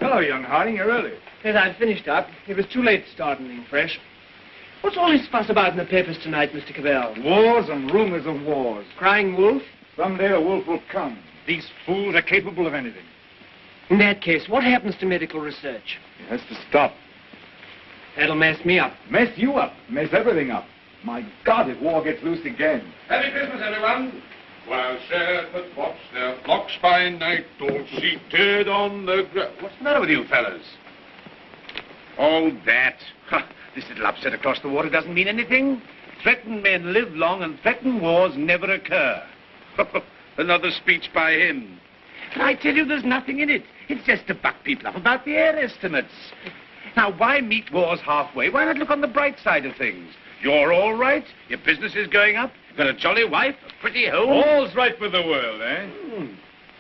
Hello, young Harding. You're early. Yes, I've finished up. It was too late to start anything fresh. What's all this fuss about in the papers tonight, Mr. Cabell? Wars and rumors of wars. Crying wolf? Someday a wolf will come. These fools are capable of anything. In that case, what happens to medical research? It has to stop. That'll mess me up. Mess you up. Mess everything up. My God, if war gets loose again. Happy Christmas, everyone. While shepherds watch their flocks by night, all seated on the ground. What's the matter with you fellas? All that. This little upset across the water doesn't mean anything. Threatened men live long and threatened wars never occur. Another speech by him. And I tell you, there's nothing in it. It's just to buck people up about the air estimates. Now, why meet wars halfway? Why not look on the bright side of things? You're all right. Your business is going up. You've got a jolly wife, a pretty home. All's right with the world, eh?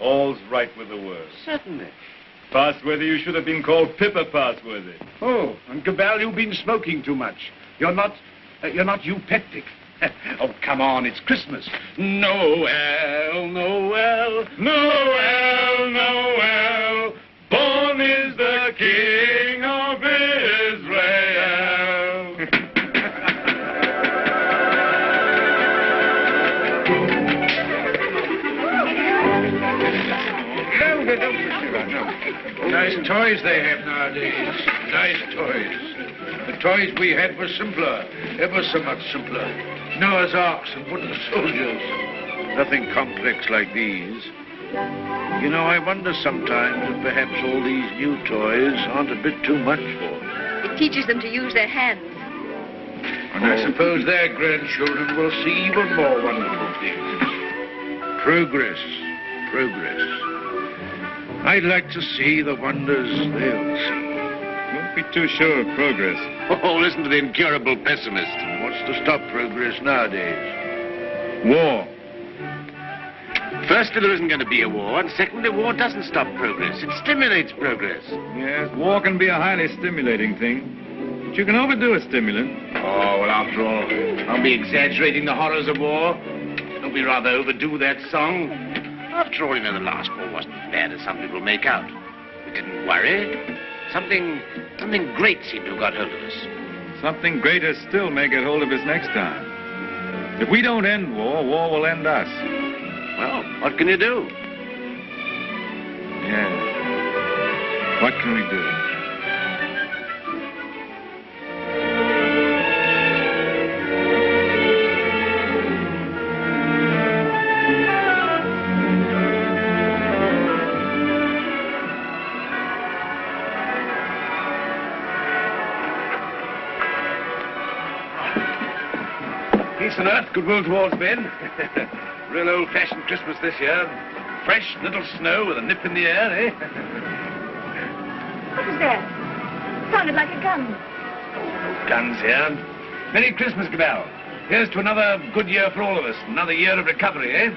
All's right with the world. Certainly. Passworthy, you should have been called Pippa Passworthy. Oh, and Cabell, you've been smoking too much. You're not eupeptic. Oh, come on, it's Christmas. Noel, Noel, Noel, Noel, born is the King of Israel. Nice toys they have nowadays. Nice toys. The toys we had were simpler, ever so much simpler. Noah's Arks and wooden soldiers. Nothing complex like these. You know, I wonder sometimes if perhaps all these new toys aren't a bit too much for them. It teaches them to use their hands. And I suppose their grandchildren will see even more wonderful things. Progress, progress. I'd like to see the wonders they'll see. Don't be too sure of progress. Oh, listen to the incurable pessimist. What's to stop progress nowadays? War. Firstly, there isn't going to be a war, and secondly, war doesn't stop progress. It stimulates progress. Yes, war can be a highly stimulating thing. But you can overdo a stimulant. Oh, well, after all, I'll be exaggerating the horrors of war. Don't we rather overdo that song? After all, you know, the last war wasn't as bad as some people make out. We didn't worry. Something great seemed to have got hold of us. Something greater still may get hold of us next time. If we don't end war, war will end us. Well, what can you do? Yeah. What can we do? Peace on earth, goodwill towards men. Real old-fashioned Christmas this year. Fresh little snow with a nip in the air, eh? What was that? Sounded like a gun. No guns here. Merry Christmas, Cabell. Here's to another good year for all of us. Another year of recovery, eh?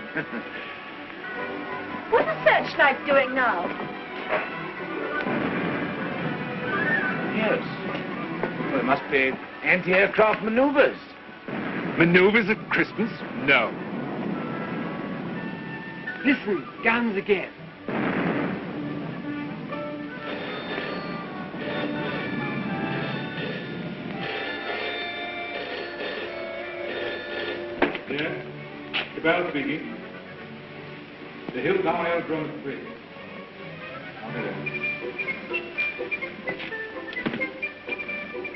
What's the searchlight doing now? Yes. Well, it must be anti-aircraft maneuvers. Maneuvers at Christmas? No. Listen, guns again. Yeah? Cabell speaking. The Hill Tower aerodrome is free.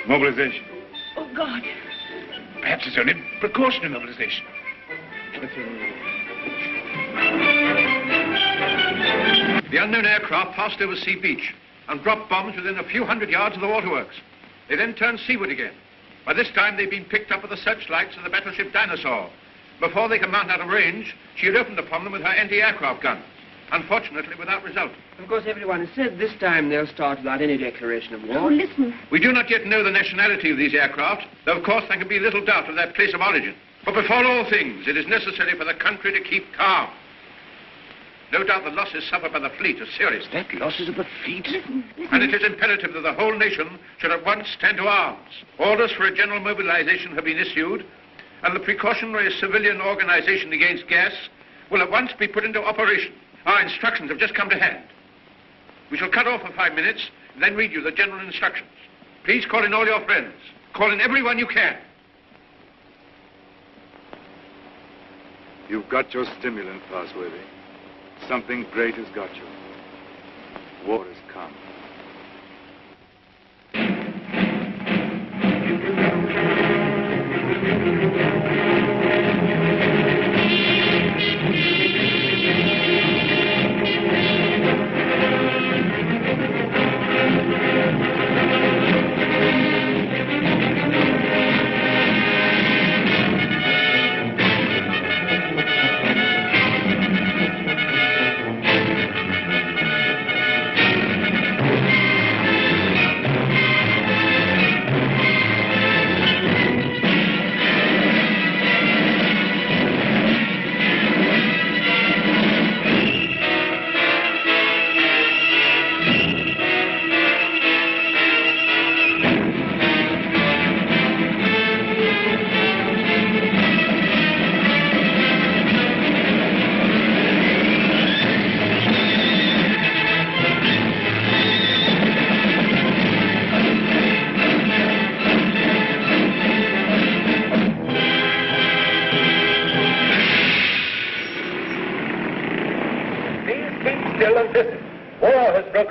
Mobilization. Oh, God. Perhaps it's only precautionary mobilization. The unknown aircraft passed over Sea Beach and dropped bombs within a few hundred yards of the waterworks. They then turned seaward again. By this time, they'd been picked up with the searchlights of the battleship Dinosaur. Before they could mount out of range, she had opened upon them with her anti-aircraft guns. Unfortunately, without result. Of course, everyone has said this time they'll start without any declaration of war. Oh, listen. We do not yet know the nationality of these aircraft, though of course there can be little doubt of their place of origin. But before all things, it is necessary for the country to keep calm. No doubt the losses suffered by the fleet are serious. That losses of the fleet? Listen. And it is imperative that the whole nation should at once stand to arms. Orders for a general mobilization have been issued, and the precautionary civilian organization against gas will at once be put into operation. Our instructions have just come to hand. We shall cut off for 5 minutes, and then read you the general instructions. Please call in all your friends. Call in everyone you can. You've got your stimulant, Parsworthy. Something great has got you. War has come.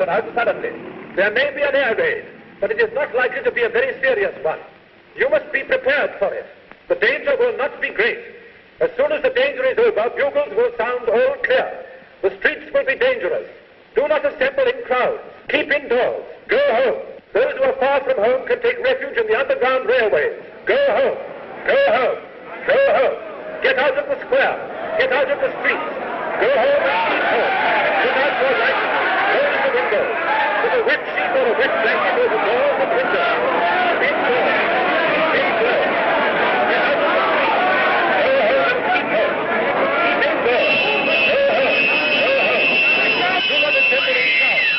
Out suddenly. There may be an air raid, but it is not likely to be a very serious one. You must be prepared for it. The danger will not be great. As soon as the danger is over, bugles will sound all clear. The streets will be dangerous. Do not assemble in crowds. Keep indoors. Go home. Those who are far from home can take refuge in the underground railways. Go home. Go home. Go home. Get out of the square. Get out of the streets. Go home and keep home. Put out your lights. Close the windows. Put a wet sheet or a wet blanket over doors and windows. Keep indoors. Keep close. Get out of the streets. Go home and keep home. Keep indoors. Go home. Go home. Do not assemble in crowds.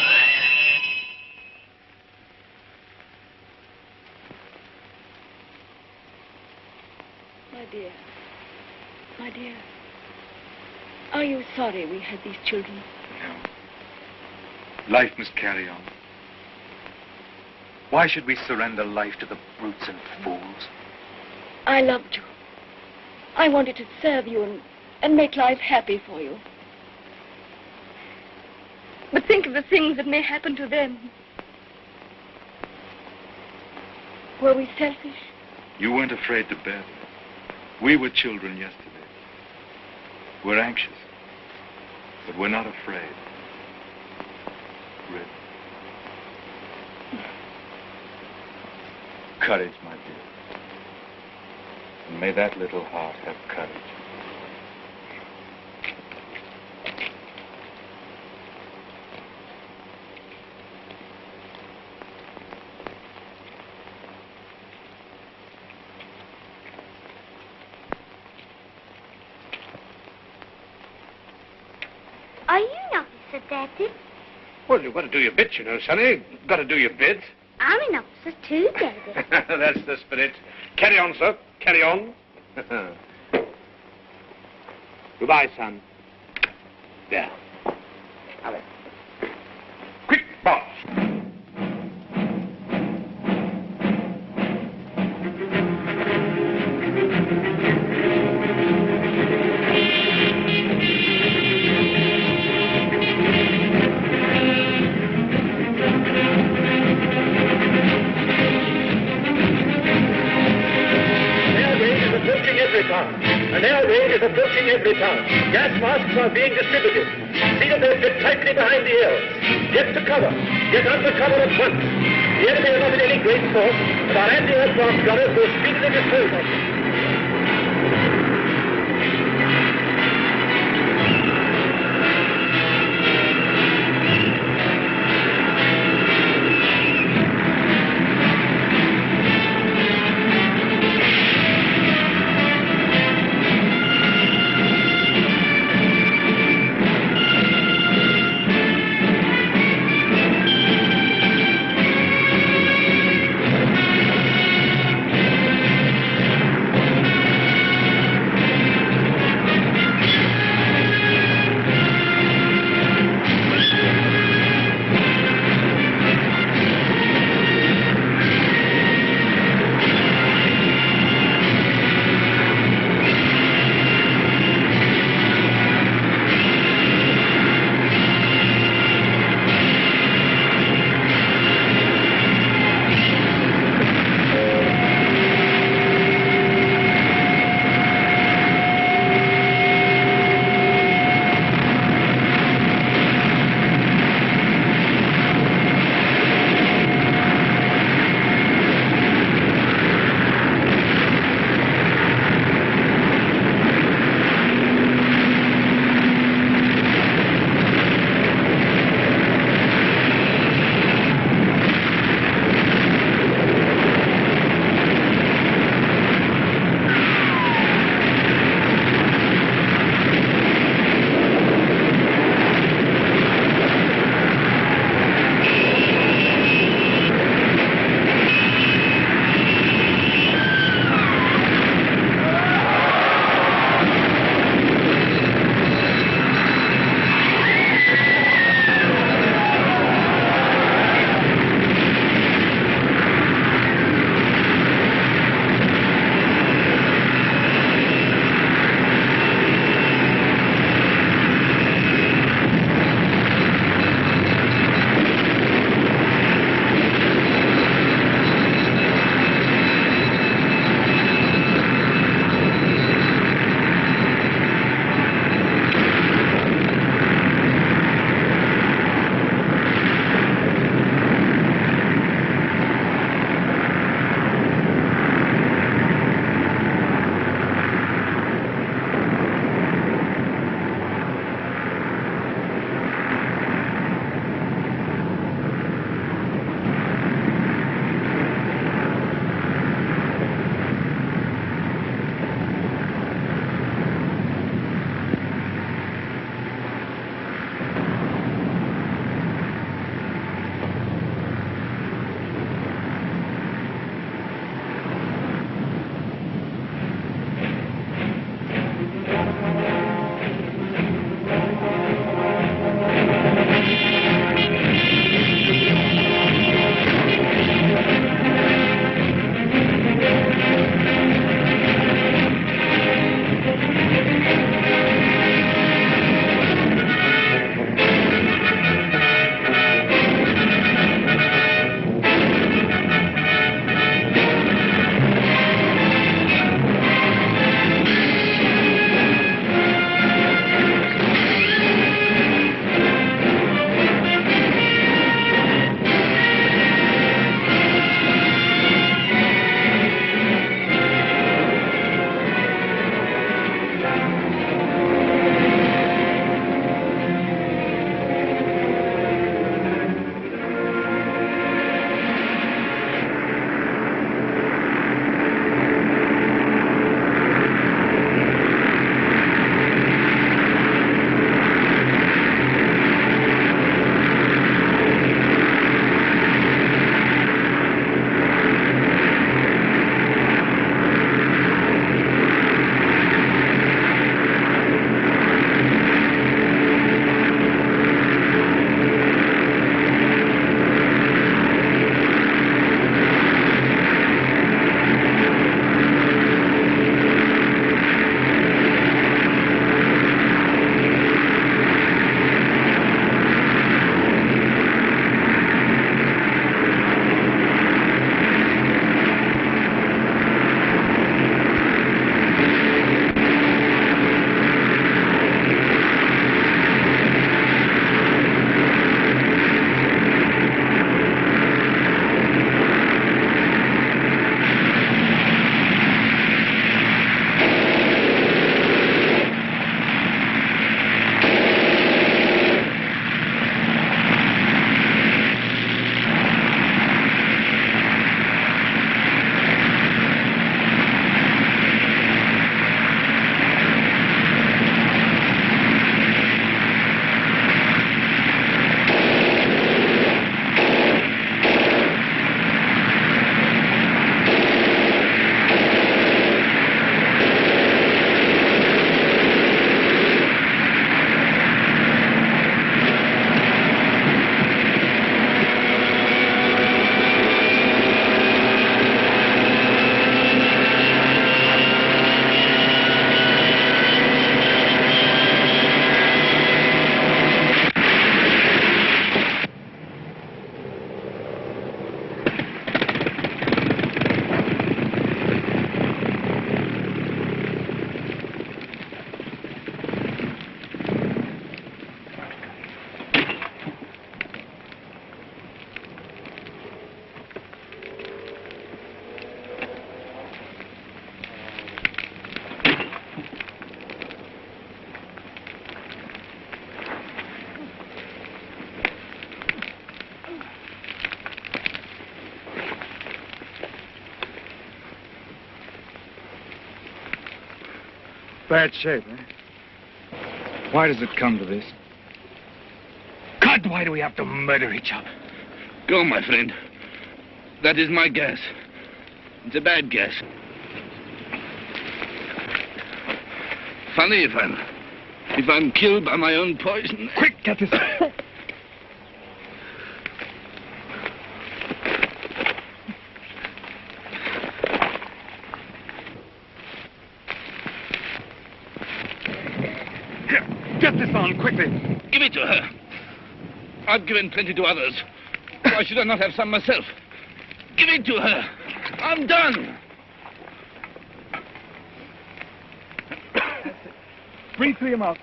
My dear, are you sorry we had these children? No. Life must carry on. Why should we surrender life to the brutes and fools? I loved you. I wanted to serve you and make life happy for you. But think of the things that may happen to them. Were we selfish? You weren't afraid to bear them. We were children yesterday. We're anxious, but we're not afraid. Really. Courage, my dear. And may that little heart have courage. Are you an officer, Daddy? Well, you've got to do your bit, you know, Sonny. You've got to do your bit. I'm an officer too, Daddy. That's the spirit. Carry on, sir. Carry on. Goodbye, son. There. Have it. Quick, boss. An air raid is approaching every town. Gas masks are being distributed. See that they fit tightly behind the ears. Get to cover. Get under cover at once. The enemy are not in any great force, but our anti-aircraft gunners will speedily dispose of them. bad shape, eh? Why does it come to this? God, why do we have to murder each other? Go, my friend. That is my guess. It's a bad guess. Funny if I'm killed by my own poison. Quick, get this. Get this on, quickly. Give it to her. I've given plenty to others. Why should I not have some myself? Give it to her. I'm done. Bring 3 of them out.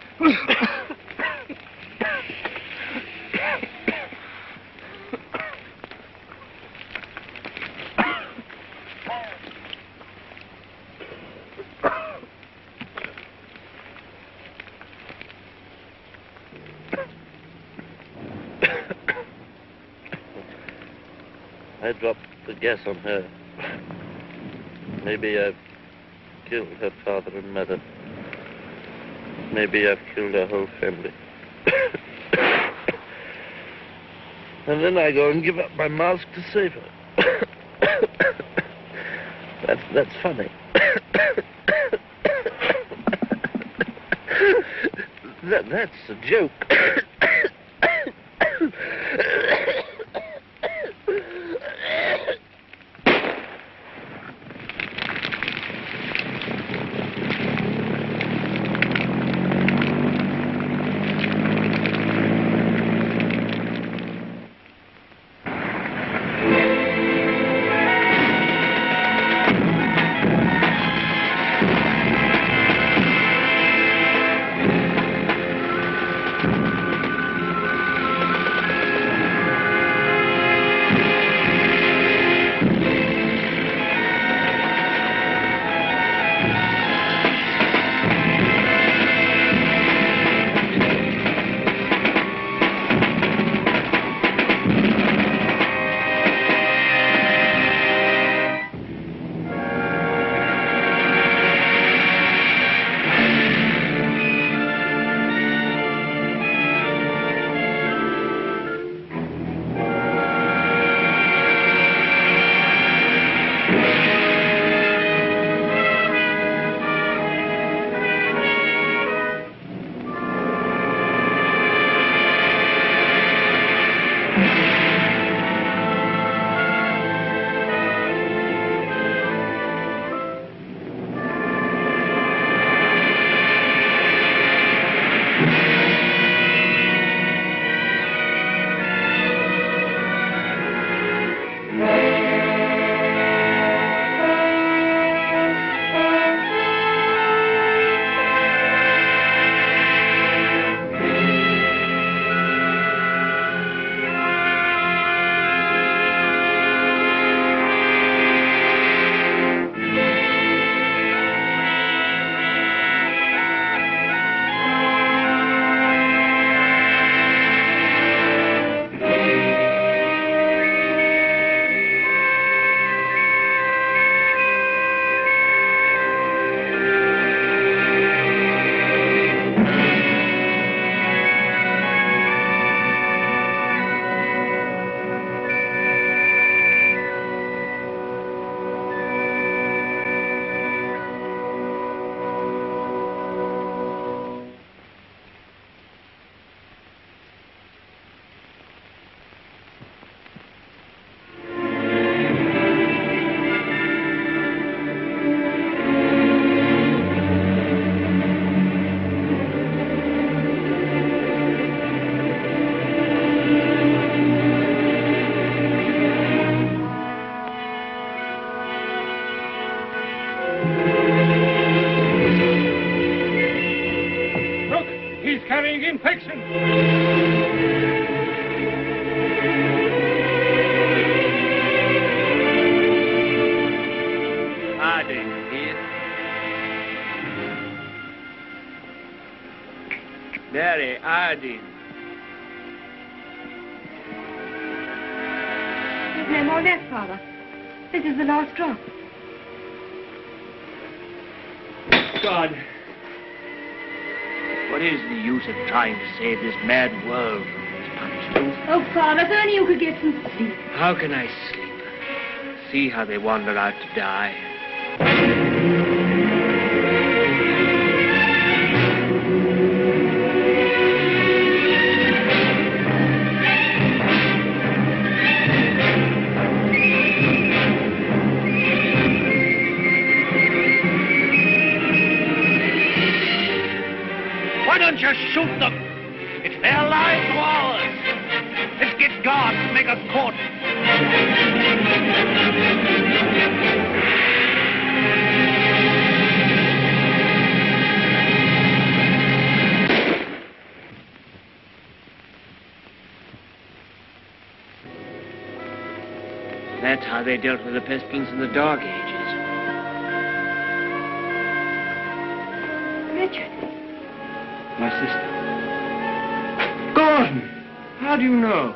I dropped the gas on her. Maybe I've killed her father and mother. Maybe I've killed her whole family. And then I go and give up my mask to save her. That's funny. That's a joke. carrying infection. Harding here. Mary, Harding. There's no more left, Father. This is the last drop. God, What is the use of trying to save this mad world from these punishments? Oh, Father, if only you could get some sleep. How can I sleep? See how they wander out to die. Why don't you shoot them? It's their lives or ours. Let's get guards to make us cordon. That's how they dealt with the pestilence in the Dark Ages. Richard. My sister. Gordon! How do you know?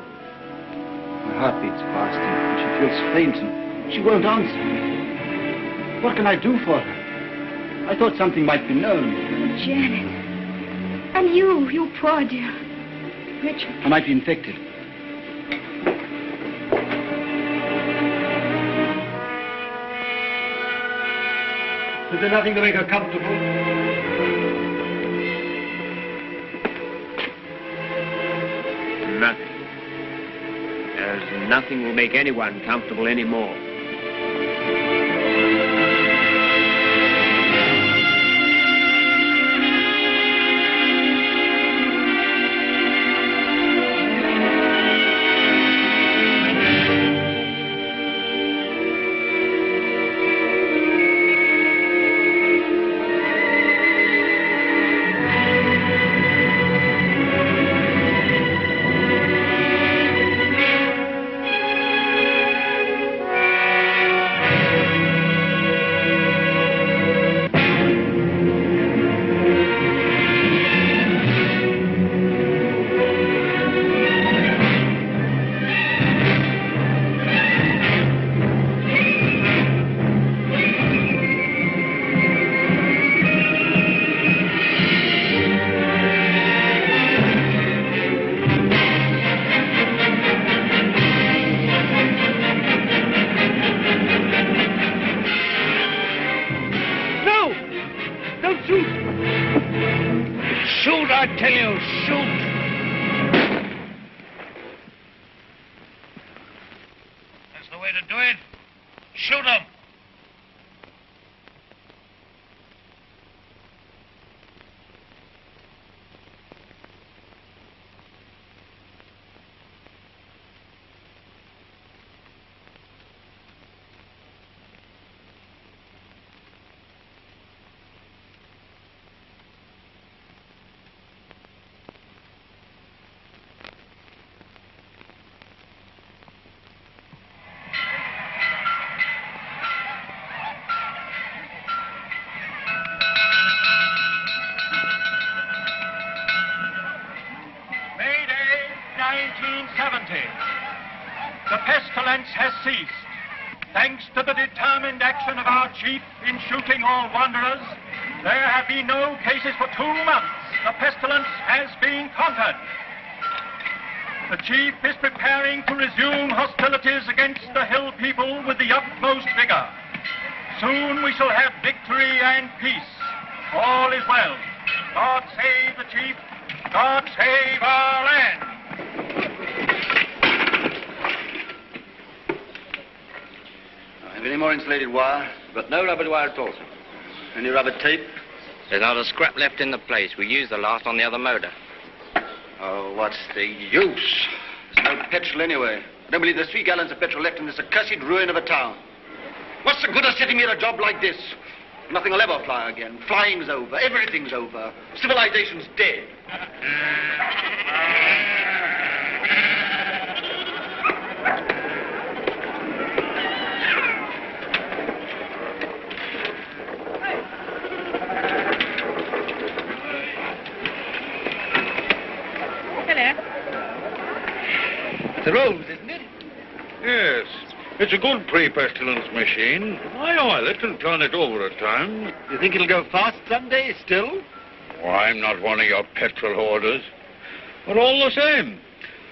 My heart beats fast and she feels faint and she won't answer. What can I do for her? I thought something might be known. Oh, Janet. And you poor dear. Richard. I might be infected. Is there nothing to make her comfortable? Nothing. There's nothing will make anyone comfortable anymore. The pestilence has ceased. Thanks to the determined action of our chief in shooting all wanderers, there have been no cases for 2 months. The pestilence has been conquered. The chief is preparing to resume hostilities against the hill people with the utmost vigor. Soon we shall have victory and peace. All is well. God save the chief. God save our land. Have any more insulated wire? But no rubber wire at all, sir. Any rubber tape? There's not a scrap left in the place. We used the last on the other motor. Oh, what's the use? There's no petrol anyway. I don't believe there's 3 gallons of petrol left in this accursed ruin of a town. What's the good of sitting here at a job like this? Nothing will ever fly again. Flying's over. Everything's over. Civilization's dead. It's a rose, isn't it? Yes. It's a good pre-pestilence machine. I oil it and turn it over at times. You think it'll go fast someday still? Oh, I'm not one of your petrol hoarders. But all the same,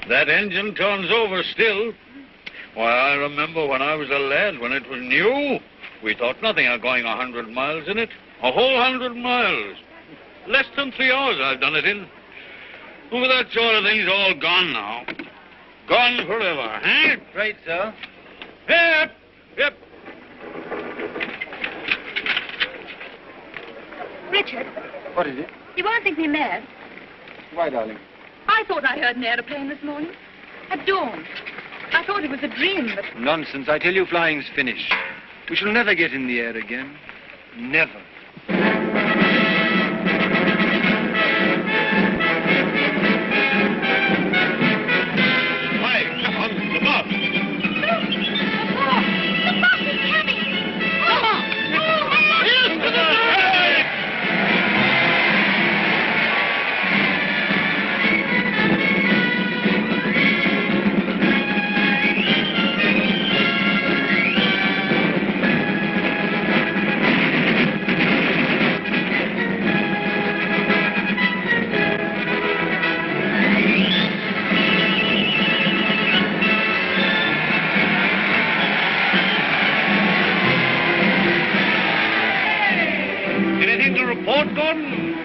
that engine turns over still. Why, I remember when I was a lad, when it was new, we thought nothing of going 100 miles in it. A whole 100 miles. Less than 3 hours I've done it in. Well, that sort of thing's all gone now. Gone forever, eh? Right, sir. Yep, yep. Richard, What is it? you won't think me mad. Why, darling? I thought I heard an aeroplane this morning. At dawn. I thought it was a dream, but... Nonsense. I tell you, flying's finished. We shall never get in the air again. Never. Hi, come on, the boss. The bus is coming! Here's to the...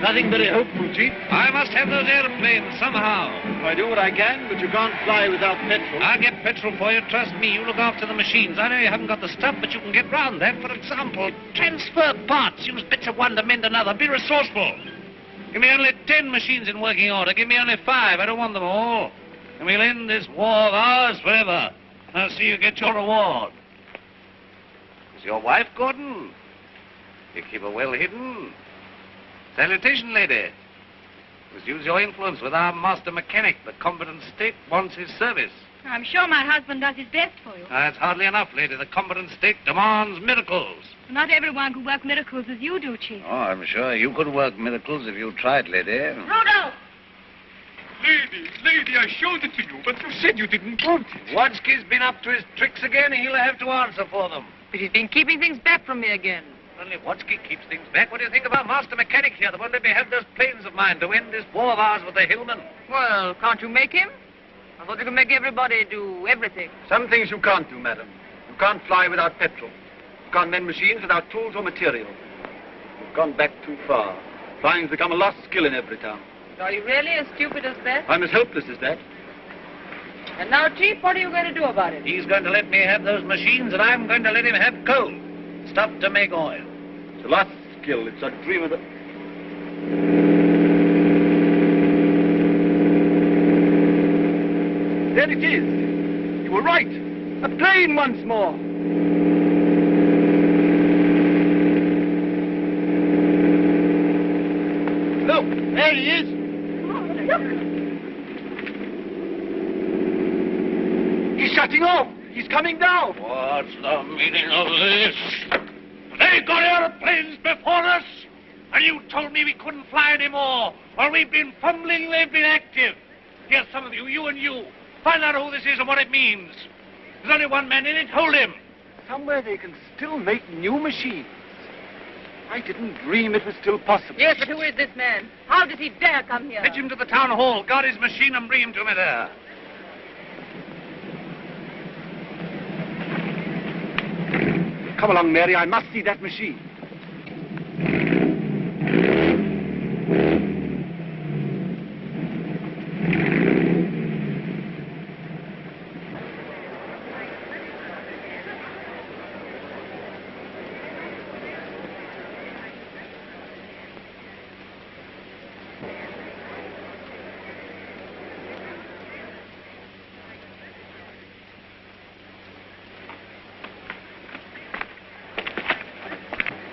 Nothing very hopeful, Chief. I must have those airplanes somehow. I do what I can, but you can't fly without petrol. I'll get petrol for you, trust me. You look after the machines. I know you haven't got the stuff, but you can get round that. For example, transfer parts. Use bits of one to mend another. Be resourceful. Give me only 10 machines in working order. Give me only 5. I don't want them all. And we'll end this war of ours forever. I'll see you get your reward. Is your wife, Gordon? You keep her well hidden. Salutation, lady. Must use your influence with our master mechanic. The competent state wants his service. I'm sure my husband does his best for you. That's hardly enough, lady. The competent state demands miracles. Not everyone can work miracles as you do, Chief. Oh, I'm sure you could work miracles if you tried, lady. Rudolph! Lady, I showed it to you, but you said you didn't want it. Wadsky's been up to his tricks again. He'll have to answer for them. But he's been keeping things back from me again. Only Wadsky keeps things back. What do you think of our master mechanic here? The one let me have those planes of mine to end this war of ours with the Hillmen. Well, can't you make him? I thought you could make everybody do everything. Some things you can't do, madam. You can't fly without petrol. You can't mend machines without tools or material. You've gone back too far. Flying's become a lost skill in every town. Are you really as stupid as that? I'm as helpless as that. And now, Chief, what are you going to do about it? He's going to let me have those machines, and I'm going to let him have coal. Stuff to make oil. It's a lost skill. It's a dream of the... There it is. You were right. A plane once more. Look, there he is. He's shutting off. He's coming down. What's the meaning of this? They got airplanes before us, and you told me we couldn't fly anymore. Well, we've been fumbling, they've been active. Here's some of you, you and you. Find out who this is and what it means. There's only one man in it. Hold him. Somewhere they can still make new machines. I didn't dream it was still possible. Yes, but who is this man? How does he dare come here? Fetch him to the town hall. Guard his machine and bring him to me there. Come along, Mary. I must see that machine.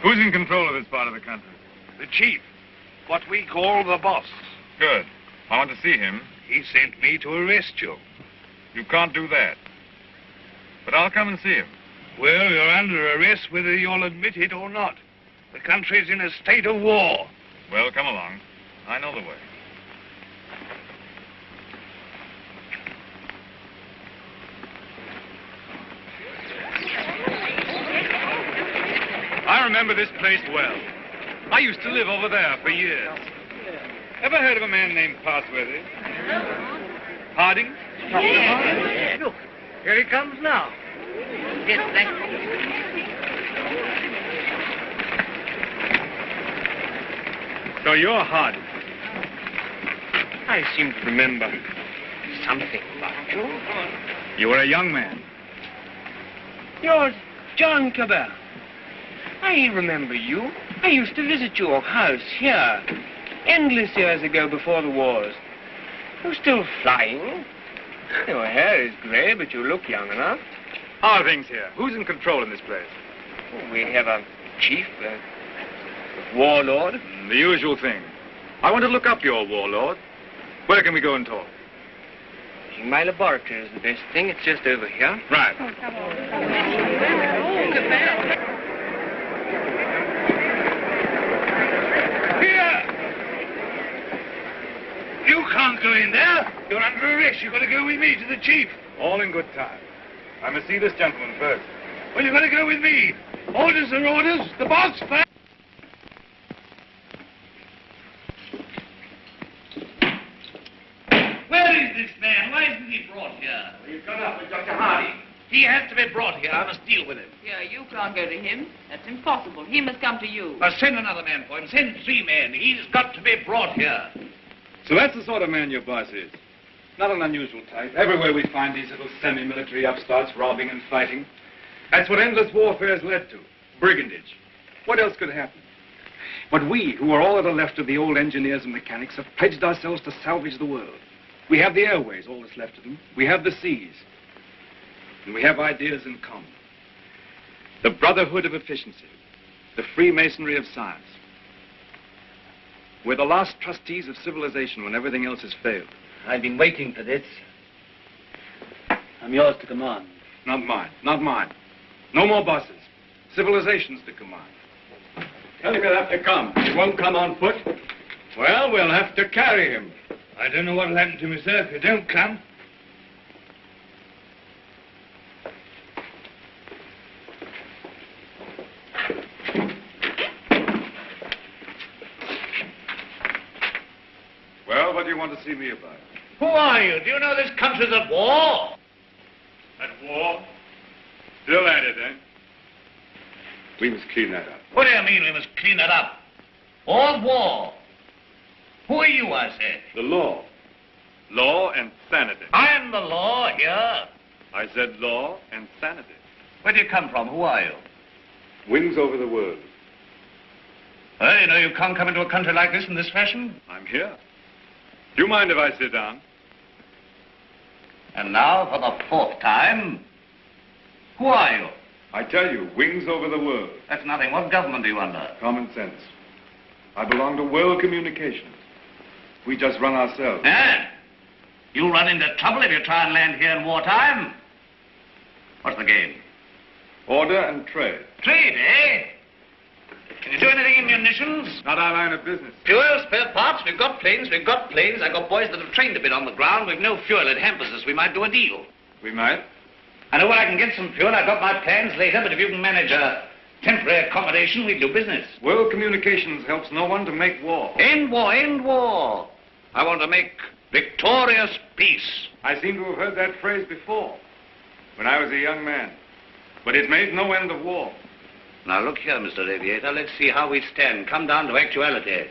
Who's in control of this part of the country? The chief. What we call the boss. Good. I want to see him. He sent me to arrest you. You can't do that. But I'll come and see him. Well, you're under arrest whether you'll admit it or not. The country's in a state of war. Well, come along. I know the way. I remember this place well. I used to live over there for years. Ever heard of a man named Parsworthy? Harding? Yes. Look, here he comes now. Yes, thank you. So you're Harding. I seem to remember something about you. You were a young man. You're John Cabell. I remember you. I used to visit your house here endless years ago before the wars. You're still flying. Your hair is grey, but you look young enough. How are things here? Who's in control in this place? We have a chief, a warlord. The usual thing. I want to look up your warlord. Where can we go and talk? My laboratory is the best thing. It's just over here. Right. Oh, come on. Here! You can't go in there. You're under arrest. You've got to go with me to the chief. All in good time. I must see this gentleman first. Well, you've got to go with me. Orders are orders. The boss first. Where is this man? Why isn't he brought here? He's gone up with Dr. Harding. He has to be brought here. I must deal with him. Yeah, you can't go to him. That's impossible. He must come to you. Send another man for him. Send 3 men. He's got to be brought here. So that's the sort of man your boss is. Not an unusual type. Everywhere we find these little semi-military upstarts robbing and fighting. That's what endless warfare has led to. Brigandage. What else could happen? But we, who are all that are left of the old engineers and mechanics, have pledged ourselves to salvage the world. We have the airways, all that's left of them. We have the seas. And we have ideas in common. The brotherhood of efficiency. The Freemasonry of science. We're the last trustees of civilization when everything else has failed. I've been waiting for this. I'm yours to command. Not mine. Not mine. No more bosses. Civilization's to command. Tell him he'll have to come. He won't come on foot. Well, we'll have to carry him. I don't know what'll happen to me, sir, if you don't come. Well, what do you want to see me about? Who are you? Do you know this country's at war? At war? Still at it, eh? We must clean that up. What do you mean we must clean it up? All war. Who are you, I said? The law. Law and sanity. I'm the law here. I said law and sanity. Where do you come from? Who are you? Wings over the world. Well, you know you can't come into a country like this in this fashion. I'm here. Do you mind if I sit down? And now, for the 4th time, who are you? I tell you, wings over the world. That's nothing. What government are you under? Common sense. I belong to world communications. We just run ourselves. Eh? You'll run into trouble if you try and land here in wartime. What's the game? Order and trade. Trade, eh? Can you do anything in munitions? Not our line of business. Fuel, spare parts, we've got planes. I've got boys that have trained a bit on the ground. We've no fuel. It hampers us. We might do a deal. We might. I know where I can get some fuel. I've got my plans later, but if you can manage a temporary accommodation, we'll do business. World communications helps no one to make war. End war, end war. I want to make victorious peace. I seem to have heard that phrase before, when I was a young man. But it made no end of war. Now, look here, Mr. Aviator. Let's see how we stand. Come down to actuality.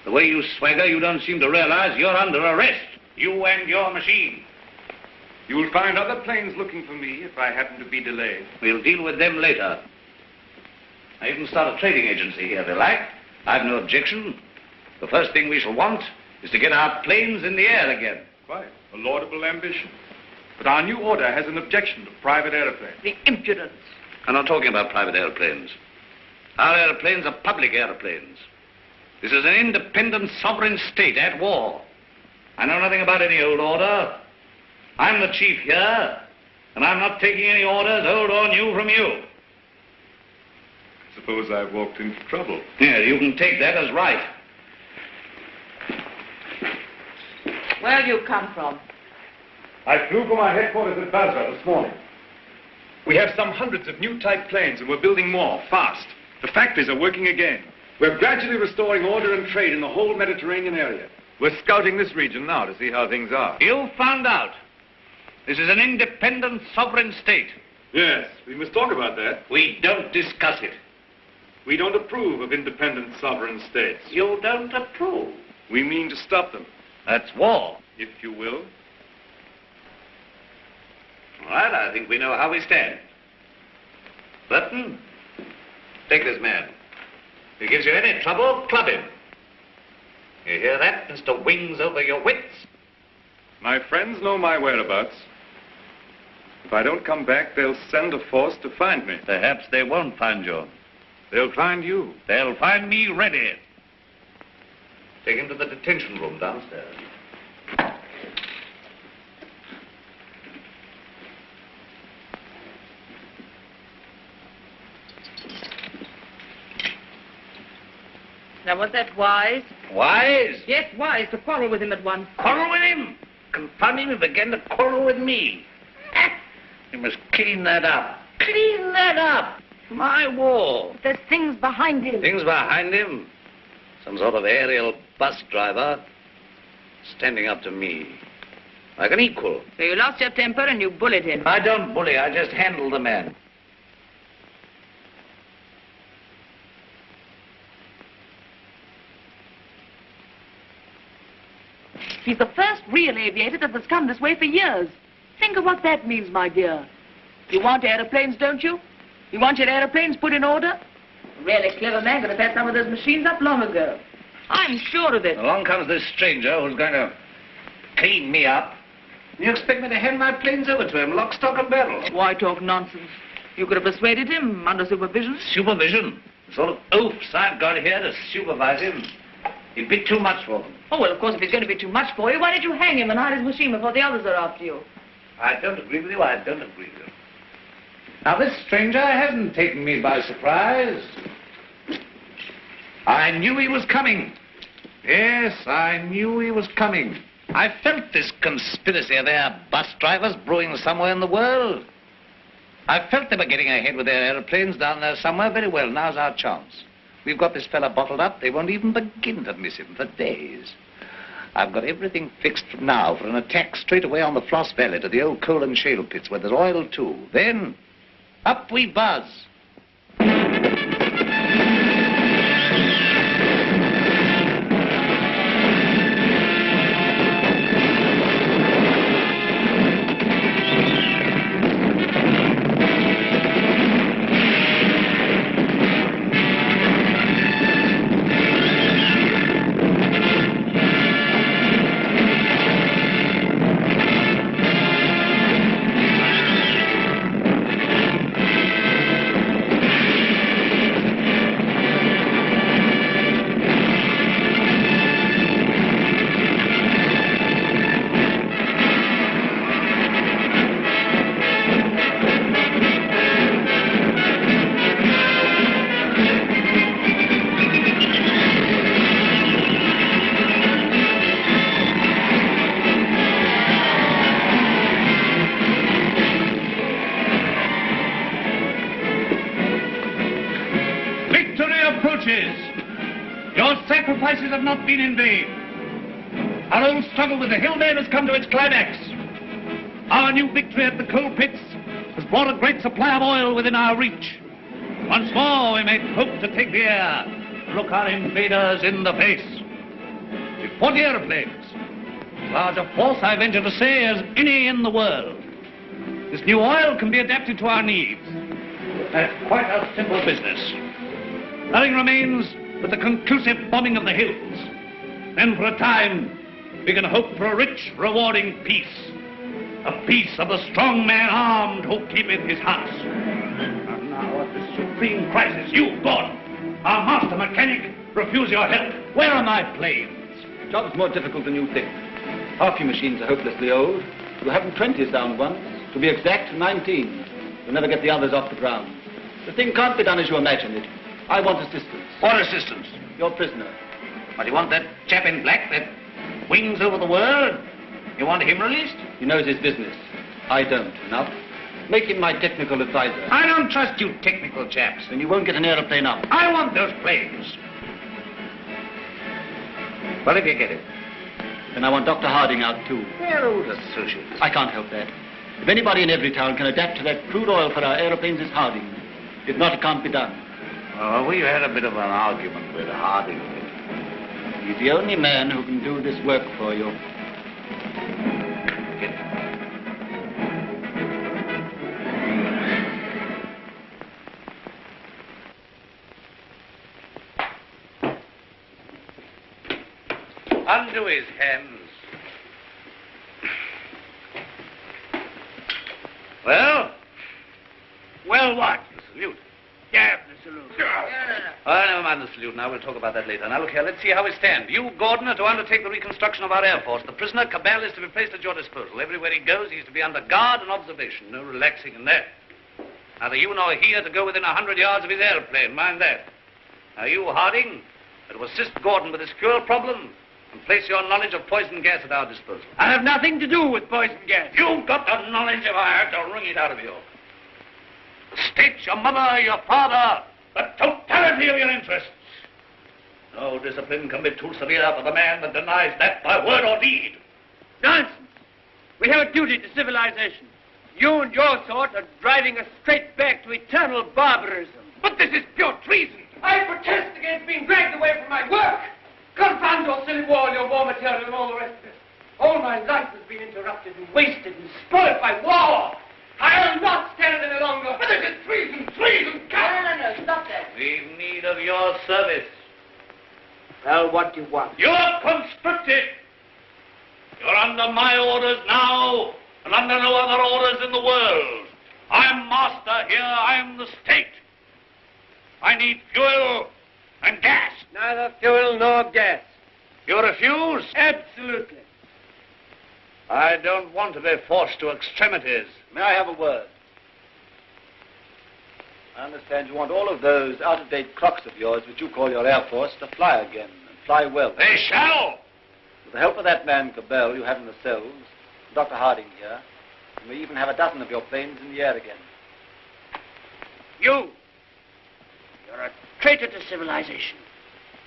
The way you swagger, you don't seem to realize you're under arrest. You and your machine. You'll find other planes looking for me if I happen to be delayed. We'll deal with them later. I even start a trading agency here, if you like. I've no objection. The first thing we shall want is to get our planes in the air again. Quite. A laudable ambition. But our new order has an objection to private airplanes. The impudence. I'm not talking about private airplanes. Our airplanes are public airplanes. This is an independent sovereign state at war. I know nothing about any old order. I'm the chief here, and I'm not taking any orders, old or new, from you. Suppose I've walked into trouble. Yeah, you can take that as right. Where'd you come from? I flew from our headquarters at Basra this morning. We have some hundreds of new type planes, and we're building more, fast. The factories are working again. We're gradually restoring order and trade in the whole Mediterranean area. We're scouting this region now to see how things are. You found out. This is an independent sovereign state. Yes, we must talk about that. We don't discuss it. We don't approve of independent sovereign states. You don't approve. We mean to stop them, That's war. if you will. All right, I think we know how we stand. Burton, take this man. If he gives you any trouble, club him. You hear that, Mr. Wings over your wits? My friends know my whereabouts. If I don't come back, they'll send a force to find me. Perhaps they won't find you. They'll find you. They'll find me ready. Take him to the detention room downstairs. Now, was that wise? Wise? Yes, wise to quarrel with him at once. Quarrel with him? Confound him, he began to quarrel with me. You must clean that up. Clean that up. My war. There's things behind him. Things behind him. Some sort of aerial bus driver standing up to me. Like an equal. So you lost your temper and you bullied him. I don't bully, I just handle the man. He's the first real aviator that has come this way for years. Think of what that means, my dear. You want aeroplanes, don't you? You want your aeroplanes put in order? A really clever man could have had some of those machines up long ago. I'm sure of it. Along comes this stranger who's going to clean me up. You expect me to hand my planes over to him, lock, stock, and barrel? Why talk nonsense? You could have persuaded him under supervision. Supervision? The sort of oafs I've got here to supervise him. He'd be too much for them. Oh, well, of course, if he's going to be too much for you, why don't you hang him and hide his machine before the others are after you? I don't agree with you, I don't agree with you. Now, this stranger hasn't taken me by surprise. I knew he was coming. Yes, I knew he was coming. I felt this conspiracy of their bus drivers brewing somewhere in the world. I felt they were getting ahead with their aeroplanes down there somewhere. Very well, now's our chance. We've got this fella bottled up. They won't even begin to miss him for days. I've got everything fixed from now for an attack straight away on the Floss Valley to the old coal and shale pits where there's oil, too. Then, up we buzz. Your sacrifices have not been in vain. Our old struggle with the hillman has come to its climax. Our new victory at the coal pits has brought a great supply of oil within our reach. Once more we may hope to take the air, look our invaders in the face. With 40 aeroplanes, as large a force, I venture to say, as any in the world. This new oil can be adapted to our needs. That's quite a simple business. Nothing remains but the conclusive bombing of the hills. Then for a time, we can hope for a rich, rewarding peace. A peace of the strong man armed who keepeth his house. And now at this supreme crisis, you, Gordon, our master mechanic, refuse your help. Where are my planes? The job's more difficult than you think. Half your machines are hopelessly old. You'll have them 20 down once. To be exact, 19. You'll never get the others off the ground. The thing can't be done as you imagine it. I want assistance. What assistance? Your prisoner. But you want that chap in black that wings over the world? You want him released? He knows his business. I don't. Enough. Make him my technical advisor. I don't trust you technical chaps. Then you won't get an aeroplane up. I want those planes. Well, if you get it. Then I want Dr. Harding out, too. They're old associates. I can't help that. If anybody in every town can adapt to that crude oil for our aeroplanes, it's Harding. If not, it can't be done. Oh, we had a bit of an argument with Harding. He's the only man who can do this work for you. Get it. Undo his hands. Well? Well, what? The salute. Yeah, the salute. Oh, never mind the salute now. We'll talk about that later. Now, look here. Let's see how we stand. You, Gordon, are to undertake the reconstruction of our Air Force. The prisoner, Cabell, is to be placed at your disposal. Everywhere he goes, he's to be under guard and observation. No relaxing in there. Neither you nor he are to go within 100 yards of his airplane. Mind that. Now, you, Harding, are to assist Gordon with his fuel problem and place your knowledge of poison gas at our disposal. I have nothing to do with poison gas. You've got the knowledge if I have to wring it out of you. The state, your mother, your father, the totality of your interests. No discipline can be too severe for the man that denies that by word or deed. Nonsense. We have a duty to civilization. You and your sort are driving us straight back to eternal barbarism. But this is pure treason. I protest against being dragged away from my work. Confound your silly war, your war material, and all the rest of it. All my life has been interrupted and wasted and spoiled by war. I'll not stand any longer. But this is treason, treason, No, stop that. We've need of your service. Well, what do you want? You're conscripted. You're under my orders now, and under no other orders in the world. I'm master here. I'm the state. I need fuel and gas. Neither fuel nor gas. You refuse? Absolutely. I don't want to be forced to extremities. May I have a word? I understand you want all of those out-of-date clocks of yours, which you call your Air Force, to fly again, and fly well. They shall! With the help of that man, Cabell, you have in the cells, Dr. Harding here, and we even have a dozen of your planes in the air again. You're a traitor to civilization.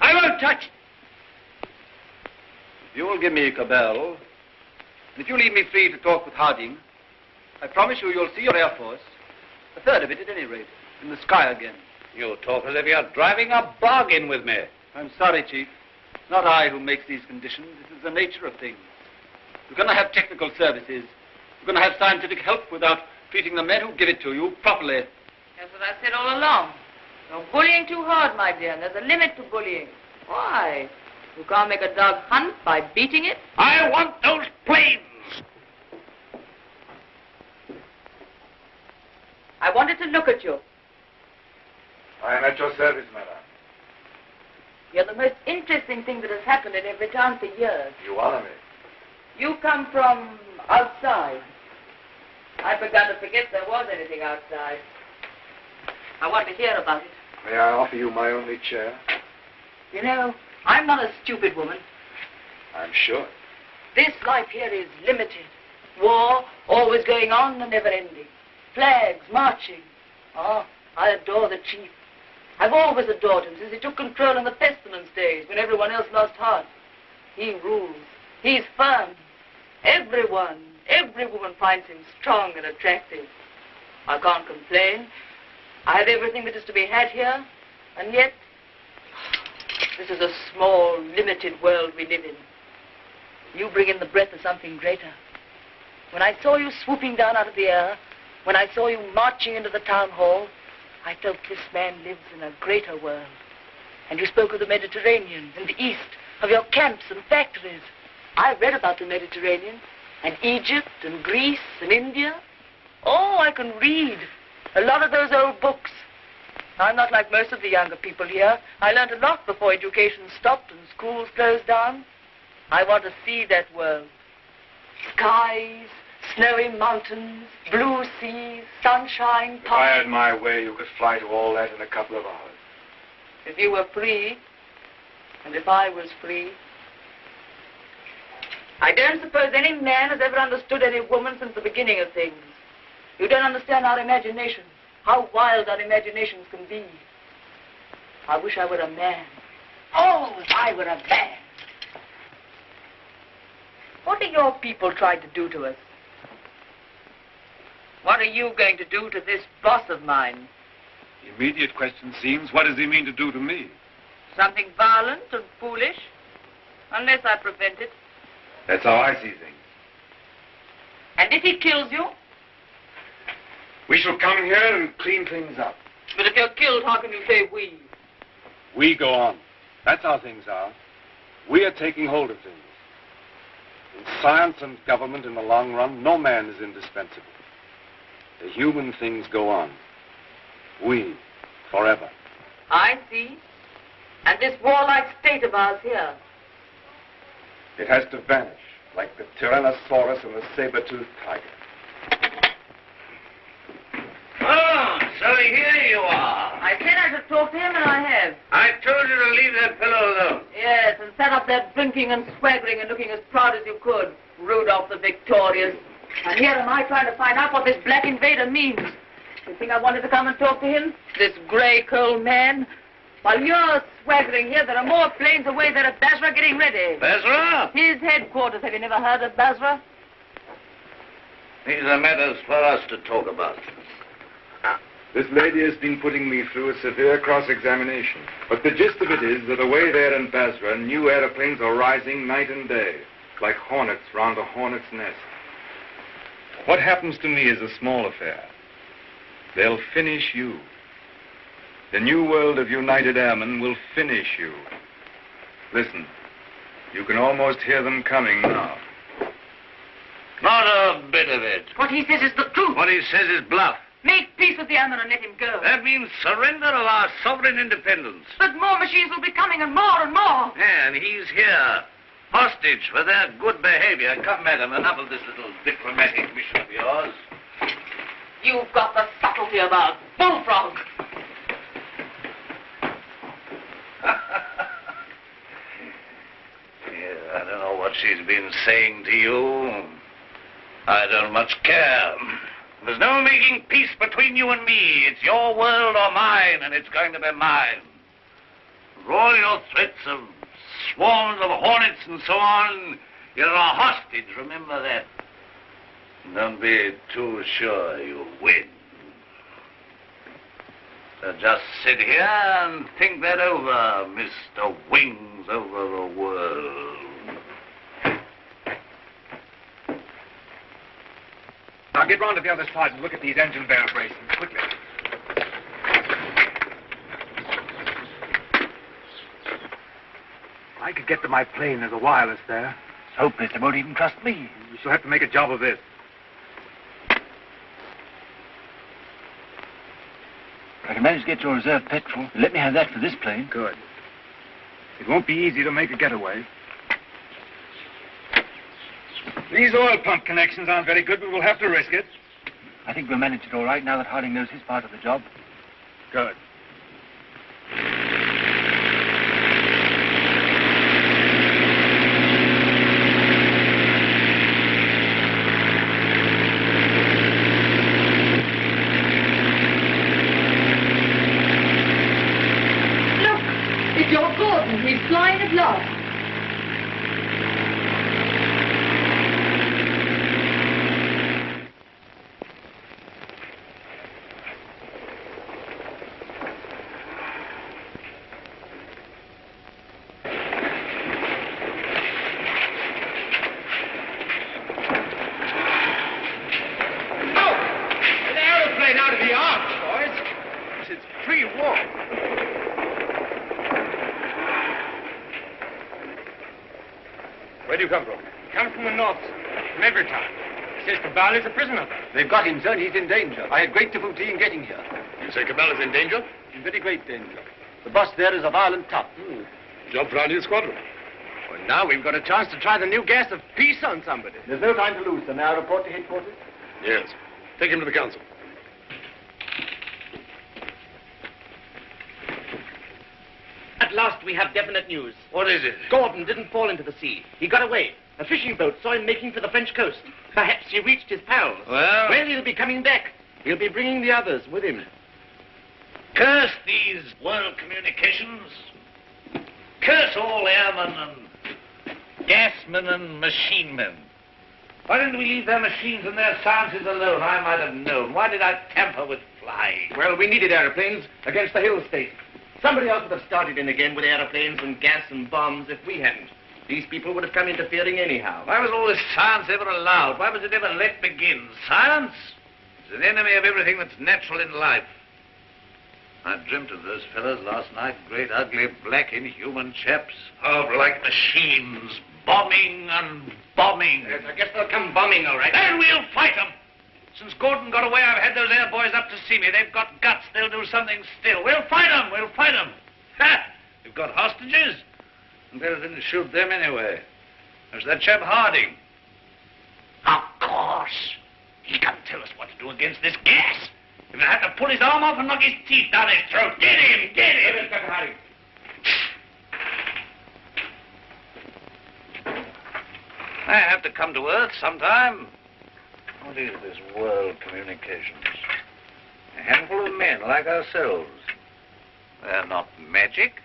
I won't touch it. If you will give me Cabell, and if you leave me free to talk with Harding, I promise you'll see your Air Force, a third of it at any rate, in the sky again. You talk as if you're driving a bargain with me. I'm sorry, Chief. It's not I who makes these conditions. This is the nature of things. We're going to have technical services. We're going to have scientific help without treating the men who give it to you properly. That's what I said all along. You're bullying too hard, my dear, and there's a limit to bullying. Why? You can't make a dog hunt by beating it? I want those planes! I wanted to look at you. I am at your service, madam. You're the most interesting thing that has happened in every town for years. You honor me. You come from outside. I'd begun to forget there was anything outside. I want to hear about it. May I offer you my only chair? You know, I'm not a stupid woman. I'm sure. This life here is limited. War, always going on and never ending. Flags, marching. Oh, I adore the chief. I've always adored him since he took control in the pestilence days when everyone else lost heart. He rules. He's firm. Every woman finds him strong and attractive. I can't complain. I have everything that is to be had here, and yet this is a small, limited world we live in. You bring in the breath of something greater. When I saw you swooping down out of the air, when I saw you marching into the town hall, I felt this man lives in a greater world. And you spoke of the Mediterranean and the East, of your camps and factories. I read about the Mediterranean, and Egypt and Greece and India. Oh, I can read a lot of those old books. I'm not like most of the younger people here. I learned a lot before education stopped and schools closed down. I want to see that world. Skies, snowy mountains, blue seas, sunshine, If I had my way, you could fly to all that in a couple of hours. If you were free, and if I was free. I don't suppose any man has ever understood any woman since the beginning of things. You don't understand our imagination, how wild our imaginations can be. I wish I were a man. Oh, if I were a man. What are your people trying to do to us? What are you going to do to this boss of mine? The immediate question seems, what does he mean to do to me? Something violent and foolish? Unless I prevent it. That's how I see things. And if he kills you? We shall come here and clean things up. But if you're killed, how can you say we? We go on. That's how things are. We are taking hold of things. In science and government, in the long run, no man is indispensable. The human things go on. We, forever. I see. And this warlike state of ours here? It has to vanish, like the Tyrannosaurus and the saber-toothed tiger. Oh, so here you are. I said I should talk to him, and I have. I told you to leave that fellow alone. Yes, and set up there drinking and swaggering and looking as proud as you could. Rudolph the Victorious. And here am I trying to find out what this black invader means. You think I wanted to come and talk to him? This grey, cold man? While you're swaggering here, there are more planes away there at Basra getting ready. Basra? His headquarters. Have you never heard of Basra? These are matters for us to talk about. This lady has been putting me through a severe cross-examination. But the gist of it is that away there in Basra, new aeroplanes are rising night and day, like hornets round a hornet's nest. What happens to me is a small affair. They'll finish you. The new world of United Airmen will finish you. Listen, you can almost hear them coming now. Not a bit of it. What he says is the truth. What he says is bluff. Make peace with the airmen and let him go. That means surrender of our sovereign independence. But more machines will be coming, and more and more. And he's here, hostage for their good behavior. Come, madam, enough of this little diplomatic mission of yours. You've got the subtlety of a bullfrog. Yeah, I don't know what she's been saying to you. I don't much care. There's no making peace between you and me. It's your world or mine, and it's going to be mine. For all your threats of swarms of hornets and so on, you're a hostage, remember that. Don't be too sure you'll win. So just sit here and think that over, Mr. Wings over the world. Now get round to the other side and look at these engine bearer braces, quickly. I could get to my plane. There's a wireless there. It's hopeless. They won't even trust me. We shall have to make a job of this. I can manage to get your reserve petrol. Let me have that for this plane. Good. It won't be easy to make a getaway. These oil pump connections aren't very good, but we'll have to risk it. I think we'll manage it all right now that Harding knows his part of the job. Good. Look, it's your Gordon. He's flying at last. Where do you come from? Come from the north, from Evertown. Says Cabal is a prisoner. They've got him, sir, and he's in danger. I had great difficulty in getting here. You say Cabal is in danger? In very great danger. The boss there is a violent tough. Job for our new squadron. Well, now we've got a chance to try the new gas of peace on somebody. There's no time to lose, sir. May I report to headquarters? Yes. Take him to the council. At last we have definite news. What is it? Gordon didn't fall into the sea. He got away. A fishing boat saw him making for the French coast. Perhaps he reached his pals. Well? Well, he'll be coming back. He'll be bringing the others with him. Curse these world communications. Curse all airmen and Gasmen and machine men. Why didn't we leave their machines and their sciences alone? I might have known. Why did I tamper with flying? Well, we needed aeroplanes against the hill state. Somebody else would have started in again with aeroplanes and gas and bombs if we hadn't. These people would have come interfering anyhow. Why was all this science ever allowed? Why was it ever let begin? Science is an enemy of everything that's natural in life. I dreamt of those fellows last night, great, ugly, black, inhuman chaps. Oh, like machines, bombing and bombing. Yes, I guess they'll come bombing, all right. Then we'll fight them. Since Gordon got away, I've had those air boys up to see me. They've got guts. They'll do something still. We'll fight them. We'll fight them. Ha! We've got hostages. And better didn't shoot them anyway. There's that chap Harding. Of course. He can tell us what to do against this gas. We're going to have to pull his arm off and knock his teeth down his throat. Get him! Get him! Inspector Harding. I have to come to Earth sometime. What is this world communications? A handful of men like ourselves. They're not magic.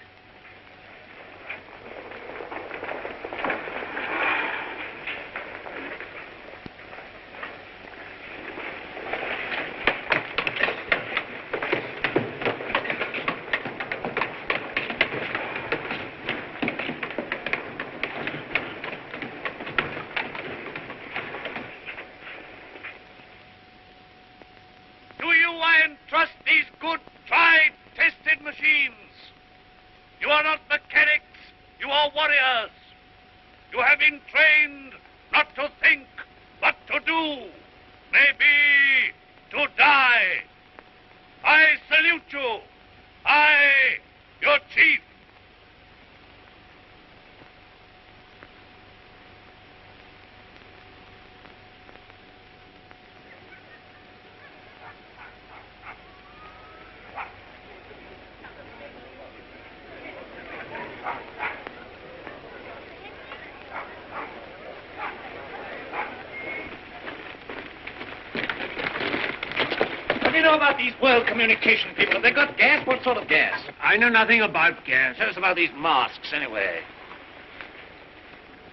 What do you know about these world communication people? Have they got gas? What sort of gas? I know nothing about gas. Tell us about these masks, anyway.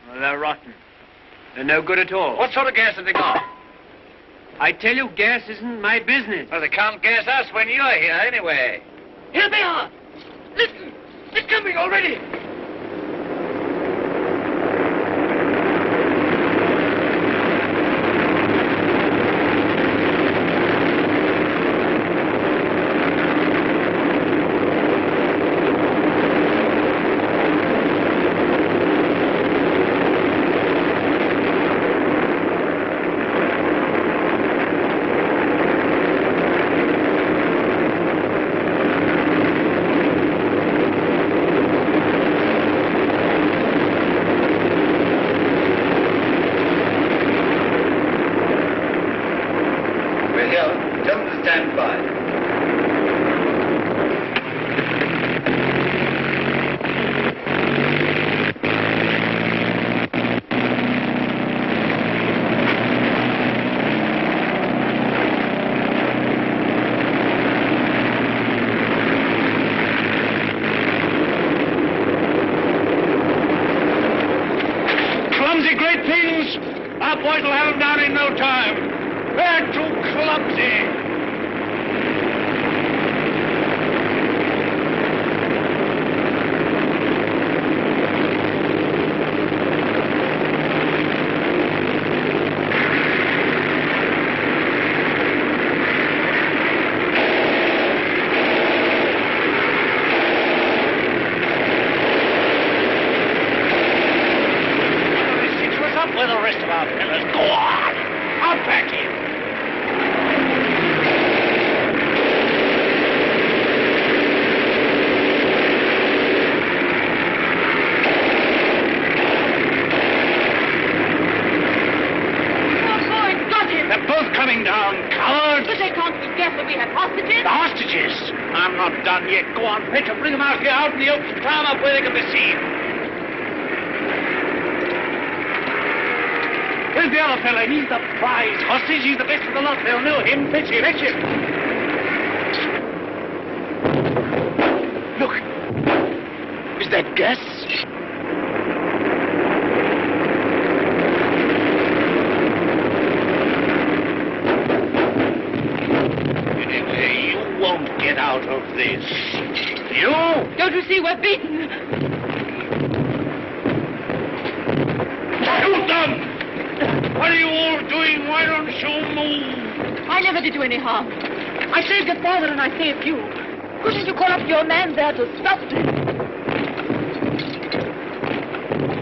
Well, they're rotten. They're no good at all. What sort of gas have they got? I tell you, gas isn't my business. Well, they can't gas us when you're here, anyway. Here they are. Listen, they're coming already. Bring them out here, out in the open, tie them up where they can be seen. Where's the other fella? He's the prize hostage. He's the best of the lot. They'll know him. Fetch him. Fetch him. Look. Is that gas? see we're beaten. Shoot them! What are you all doing? Why don't you move? I never did you any harm. I saved your father and I saved you. Couldn't you call up your man there to stop this?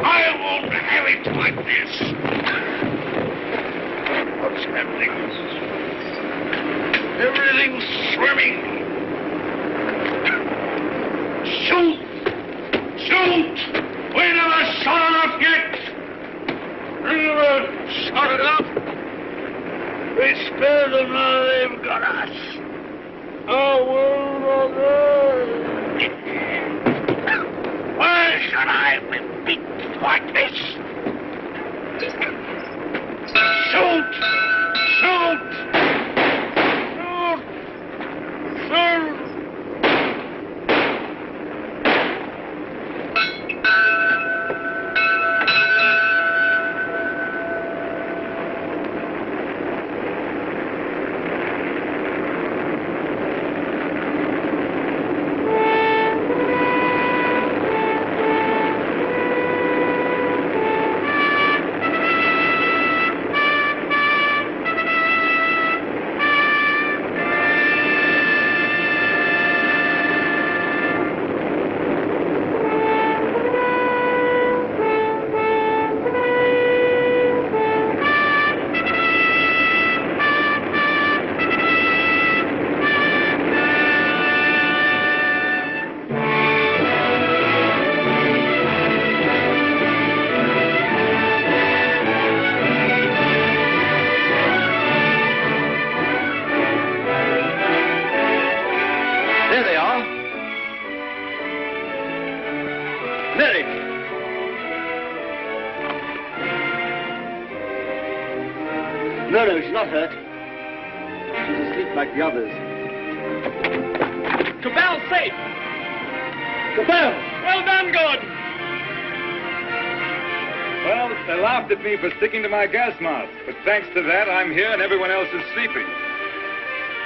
I won't have it like this. What's happening? Everything's swimming. Shoot! Shoot! We never shot enough yet. We never shot enough. We spared them, now they've got us. Our world of earth. Why should I be beaten like this? Shoot! Shoot! Shoot! Shoot! No, she's not hurt. She's asleep like the others. Cabell's safe! Cabell! Well done, Gordon! Well, they laughed at me for sticking to my gas mask, but thanks to that, I'm here and everyone else is sleeping.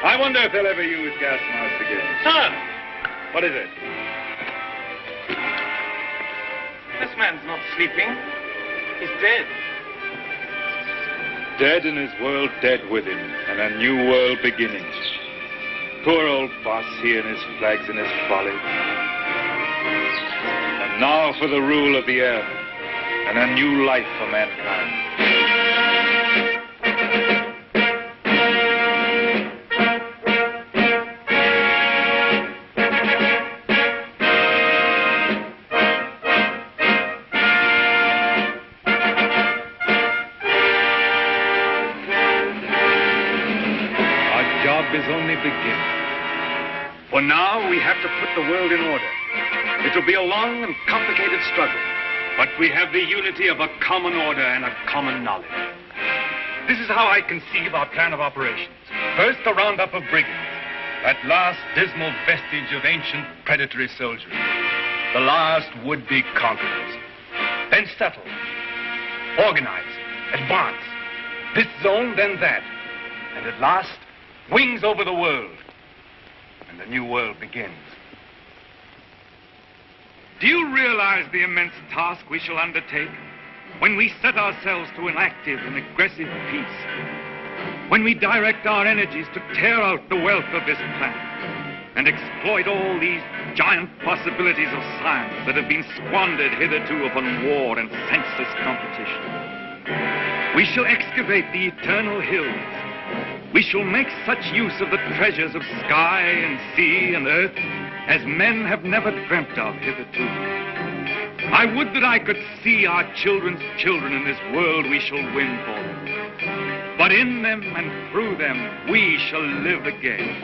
I wonder if they'll ever use gas masks again. Sir! What is it? This man's not sleeping. He's dead. Dead and his world dead with him, and a new world beginning. Poor old boss, he and his flags and his folly. And now for the rule of the earth, and a new life for mankind. Is only beginning. For now, we have to put the world in order. It will be a long and complicated struggle, but we have the unity of a common order and a common knowledge. This is how I conceive our plan of operations. First, a roundup of brigands, that last dismal vestige of ancient predatory soldiery, the last would-be conquerors. Then settle, organize, advance, this zone, then that, and at last, wings over the world, and the new world begins. Do you realize the immense task we shall undertake when we set ourselves to an active and aggressive peace? When we direct our energies to tear out the wealth of this planet and exploit all these giant possibilities of science that have been squandered hitherto upon war and senseless competition? We shall excavate the eternal hills. We shall make such use of the treasures of sky and sea and earth as men have never dreamt of hitherto. I would that I could see our children's children in this world we shall win for them. But in them and through them, we shall live again.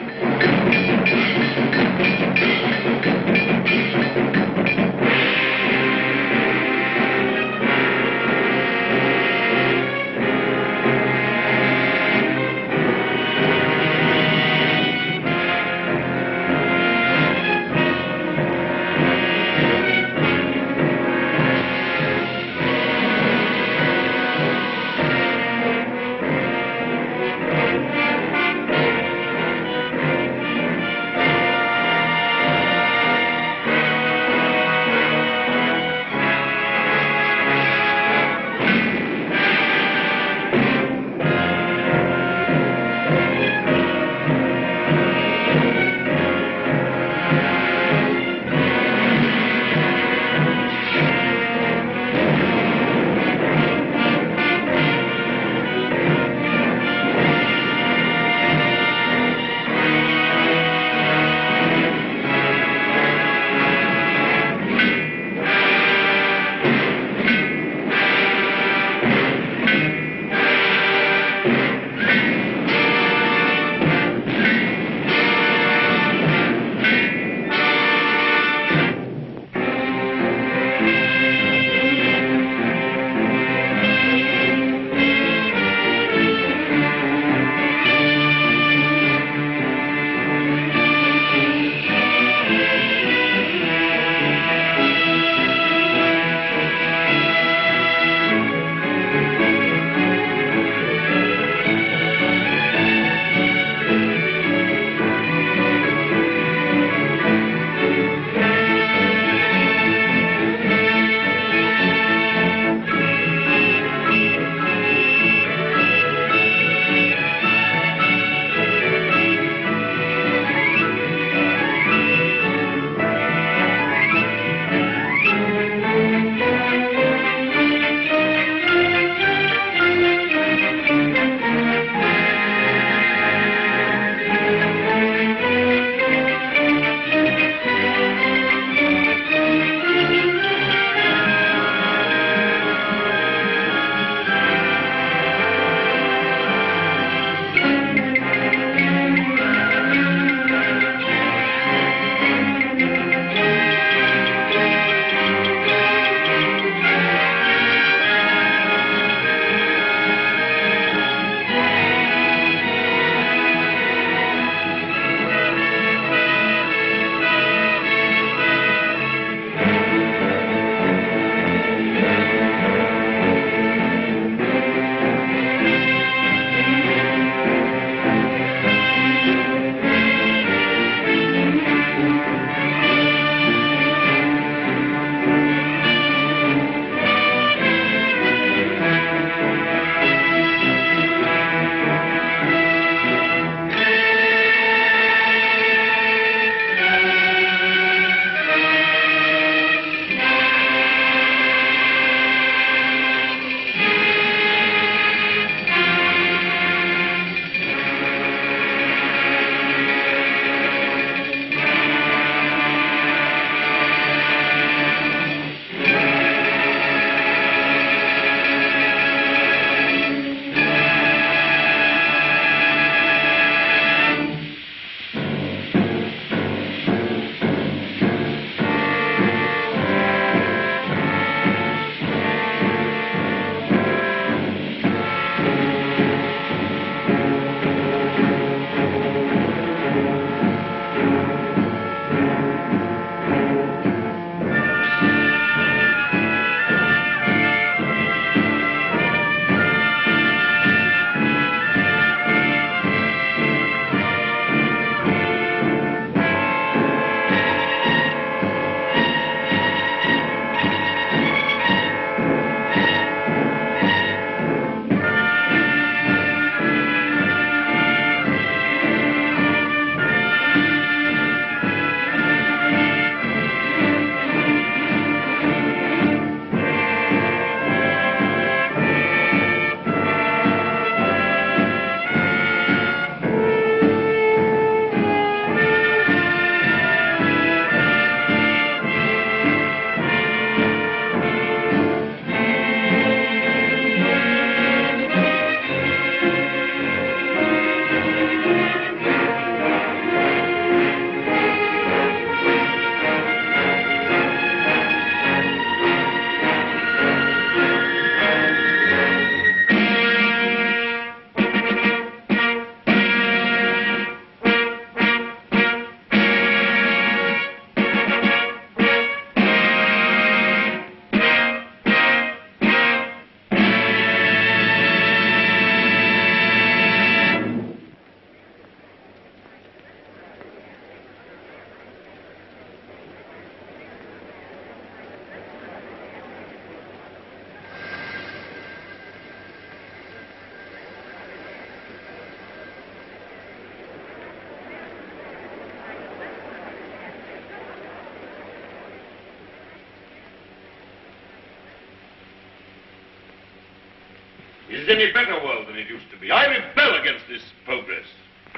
is any better world than it used to be. I rebel against this progress.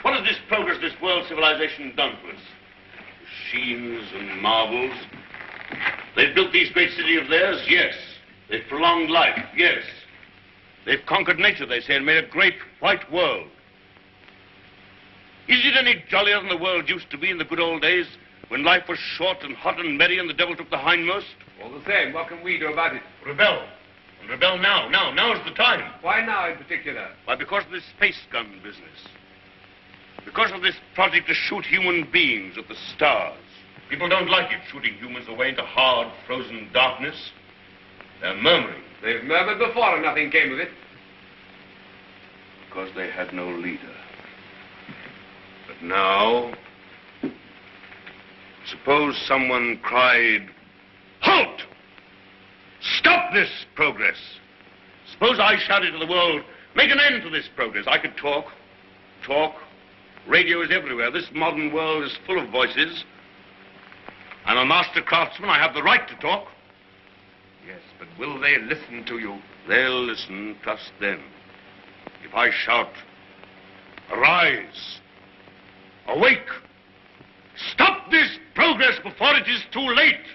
What has this progress, this world civilization done to us? Machines and marvels. They've built these great cities of theirs, yes. They've prolonged life, yes. They've conquered nature, they say, and made a great white world. Is it any jollier than the world used to be in the good old days, when life was short and hot and merry and the devil took the hindmost? All the same, what can we do about it? Rebel. And rebel now. Now's the time. Why now in particular? Why, because of this space gun business. Because of this project to shoot human beings at the stars. People don't like it, shooting humans away into hard, frozen darkness. They're murmuring. They've murmured before and nothing came of it. Because they had no leader. But now, suppose someone cried, "Halt! Stop this progress!" Suppose I shouted to the world, "Make an end to this progress." I could talk. Radio is everywhere. This modern world is full of voices. I'm a master craftsman. I have the right to talk. Yes, but will they listen to you? They'll listen, trust them. If I shout, "Arise! Awake! Stop this progress before it is too late!"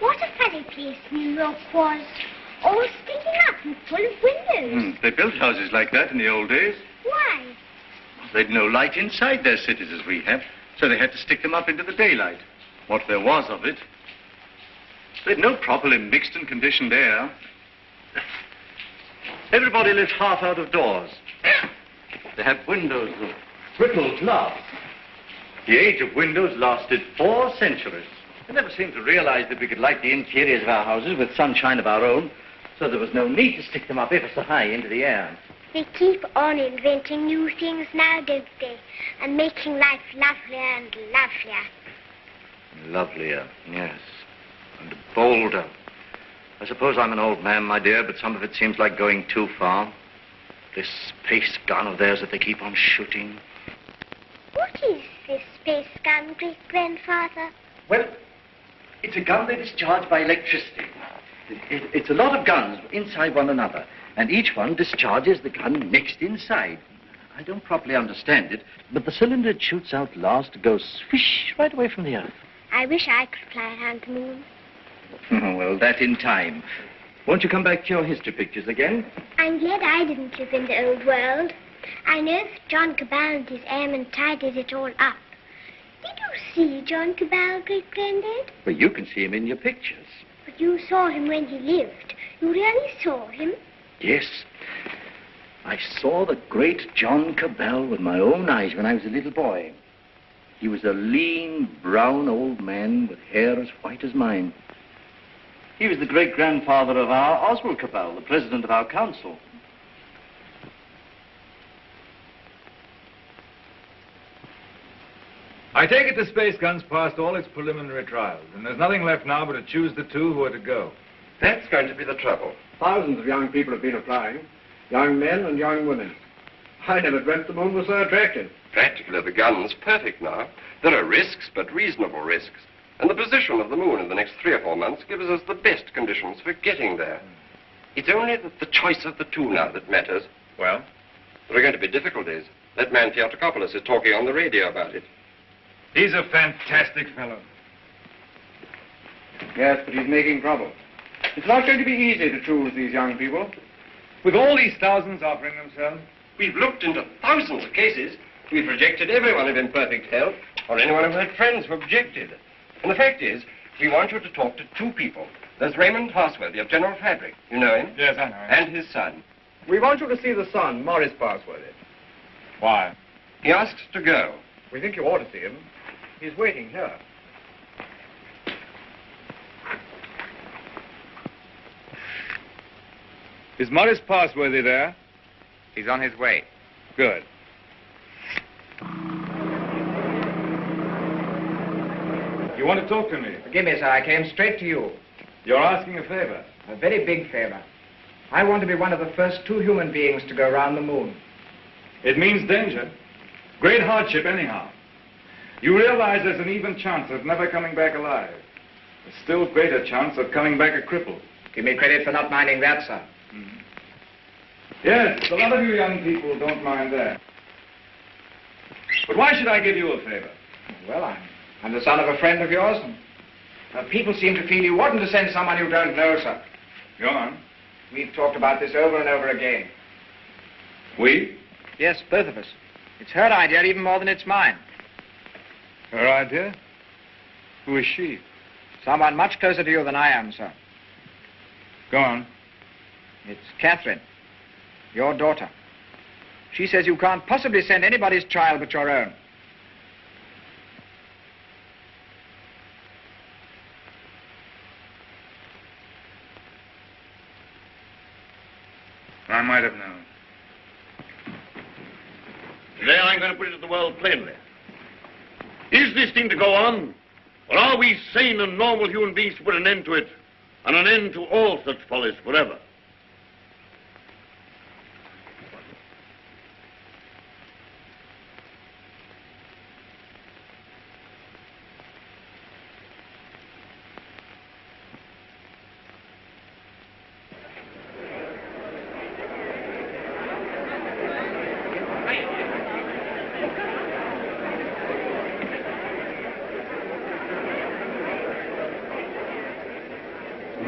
What a funny place New York was. All sticking up and full of windows. They built houses like that in the old days. Why? They'd no light inside their cities as we have, so they had to stick them up into the daylight. What there was of it. They'd no properly mixed and conditioned air. Everybody lives half out of doors. They have windows of brittle glass. The age of windows lasted 4 centuries. I never seemed to realize that we could light the interiors of our houses with sunshine of our own, so there was no need to stick them up ever so high into the air. They keep on inventing new things now, don't they? And making life lovelier and lovelier. Lovelier, yes. And bolder. I suppose I'm an old man, my dear, but some of it seems like going too far. This space gun of theirs that they keep on shooting. What is this space gun, great-grandfather? Well, it's a gun that is charged by electricity. It's a lot of guns inside one another, and each one discharges the gun next inside. I don't properly understand it, but the cylinder it shoots out last goes swish right away from the earth. I wish I could fly around the moon. Well, that in time. Won't you come back to your history pictures again? I'm glad I didn't live in the old world. I know that John Cabal and his airmen tidied it all up. Did you see John Cabal, great-granddad? Well, you can see him in your pictures. But you saw him when he lived. You really saw him? Yes. I saw the great John Cabal with my own eyes when I was a little boy. He was a lean, brown old man with hair as white as mine. He was the great-grandfather of our Oswald Cabal, the president of our council. I take it the space gun's passed all its preliminary trials, and there's nothing left now but to choose the 2 who are to go. That's going to be the trouble. Thousands of young people have been applying. Young men and young women. I never dreamt the moon was so attractive. Practically, the gun's perfect now. There are risks, but reasonable risks. And the position of the moon in the next 3 or 4 months gives us the best conditions for getting there. It's only the choice of the 2 now that matters. Well? There are going to be difficulties. That man Theotokopoulos is talking on the radio about it. He's a fantastic fellow. Yes, but he's making trouble. It's not going to be easy to choose these young people. With all these thousands offering themselves? We've looked into thousands of cases. We've rejected everyone of imperfect health or anyone who had friends who objected. And the fact is, we want you to talk to 2 people. There's Raymond Parsworthy of General Fabric. You know him? Yes, I know him. And his son. We want you to see the son, Morris Parsworthy. Why? He asks to go. We think you ought to see him. He's waiting here. Is Morris Parsworthy there? He's on his way. Good. You want to talk to me? Forgive me, sir. I came straight to you. You're asking a favor. A very big favor. I want to be one of the first 2 human beings to go around the moon. It means danger. Great hardship, anyhow. You realize there's an even chance of never coming back alive. A still greater chance of coming back a cripple. Give me credit for not minding that, sir. Mm-hmm. Yes, a lot of you young people don't mind that. But why should I give you a favor? Well, I'm the son of a friend of yours. And people seem to feel you oughtn't to send someone you don't know, sir. Go on. We've talked about this over and over again. We? Yes, both of us. It's her idea even more than it's mine. Her idea? Who is she? Someone much closer to you than I am, sir. Go on. It's Catherine, your daughter. She says you can't possibly send anybody's child but your own. I might have known. Today I'm going to put it to the world plainly. Is this thing to go on? Or are we sane and normal human beings to put an end to it, and an end to all such follies forever?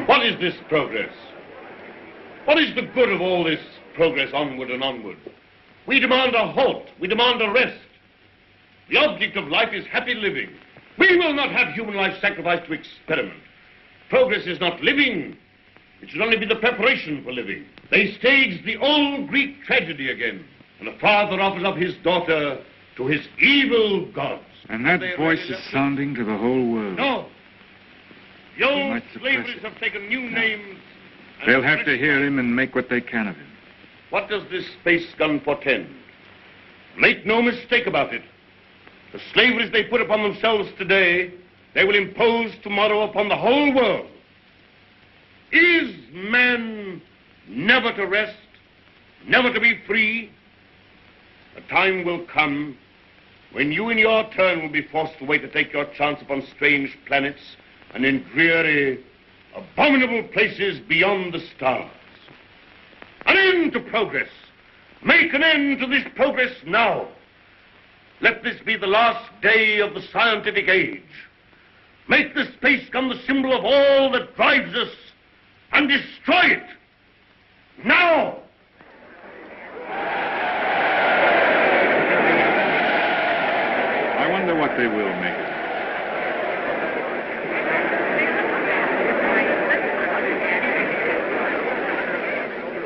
What is this progress? What is the good of all this progress onward and onward? We demand a halt. We demand a rest. The object of life is happy living. We will not have human life sacrificed to experiment. Progress is not living. It should only be the preparation for living. They stage the old Greek tragedy again, and a father offers up his daughter to his evil gods. And that voice is sounding to the whole world. No. The old might suppress slaveries it. have taken new names. and They'll have to fresh hear him and make what they can of him. What does this space gun portend? Make no mistake about it. The slaveries they put upon themselves today, they will impose tomorrow upon the whole world. Is man never to rest, never to be free? A time will come when you in your turn will be forced away to take your chance upon strange planets and in dreary, abominable places beyond the stars. An end to progress. Make an end to this progress now. Let this be the last day of the scientific age. Make the space gun the symbol of all that drives us, and destroy it. Now! I wonder what they will make it.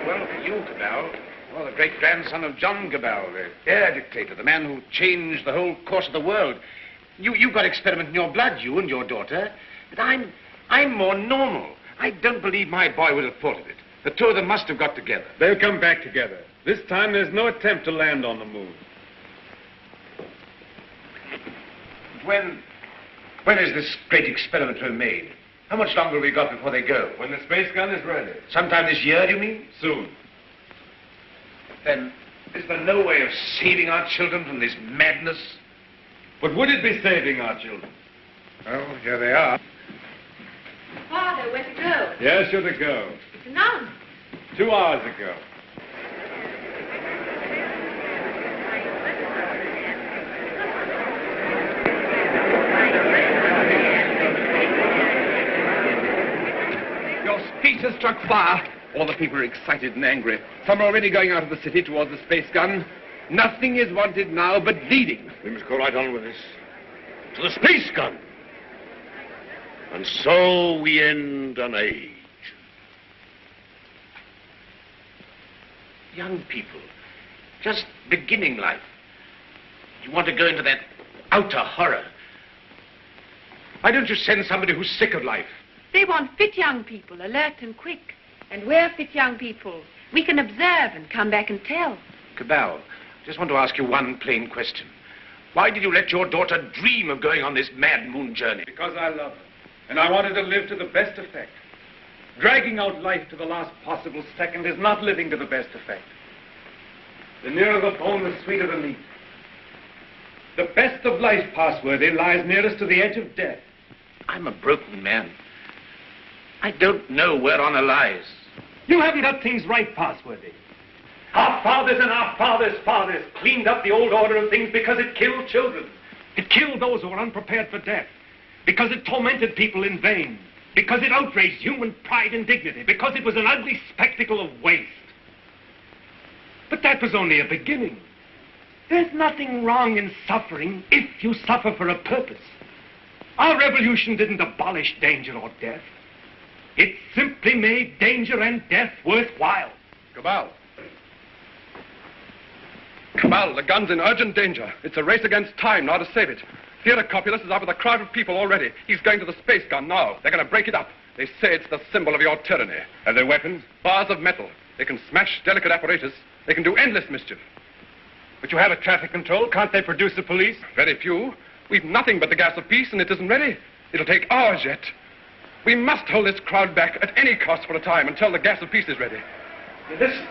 Well, for you, Cabell. Well, the great-grandson of John Cabell, the air dictator, the man who changed the whole course of the world. You've got experiment in your blood, you and your daughter. But I'm more normal. I don't believe my boy would have thought of it. The two of them must have got together. They'll come back together. This time there's no attempt to land on the moon. When is this great experiment to be made? How much longer have we got before they go? When the space gun is ready. Sometime this year, do you mean? Soon. Then, is there no way of saving our children from this madness? But would it be saving our children? Well, here they are. Father, where to go? Yes, you're to go. It's announced. 2 hours ago. Your speech has struck fire. All the people are excited and angry. Some are already going out of the city towards the space gun. Nothing is wanted now but leading. We must go right on with this. To the space gun. And so we end an age. Young people, just beginning life. You want to go into that outer horror. Why don't you send somebody who's sick of life? They want fit young people, alert and quick. And we're fit young people. We can observe and come back and tell. Cabell, just want to ask you one plain question. Why did you let your daughter dream of going on this mad moon journey? Because I love her. And I wanted to live to the best effect. Dragging out life to the last possible second is not living to the best effect. The nearer the bone, the sweeter the meat. The best of life, Passworthy, lies nearest to the edge of death. I'm a broken man. I don't know where honor lies. You haven't got things right, Passworthy. Our fathers and our fathers' fathers cleaned up the old order of things because it killed children. It killed those who were unprepared for death. Because it tormented people in vain. Because it outraged human pride and dignity. Because it was an ugly spectacle of waste. But that was only a beginning. There's nothing wrong in suffering if you suffer for a purpose. Our revolution didn't abolish danger or death. It simply made danger and death worthwhile. Cabal. Cabal, the gun's in urgent danger. It's a race against time now to save it. Theodore Copulus is up with a crowd of people already. He's going to the space gun now. They're going to break it up. They say it's the symbol of your tyranny. Have they weapons? Bars of metal. They can smash delicate apparatus. They can do endless mischief. But you have a traffic control. Can't they produce the police? Very few. We've nothing but the gas of peace, and it isn't ready. It'll take hours yet. We must hold this crowd back at any cost for a time until the gas of peace is ready. Listen.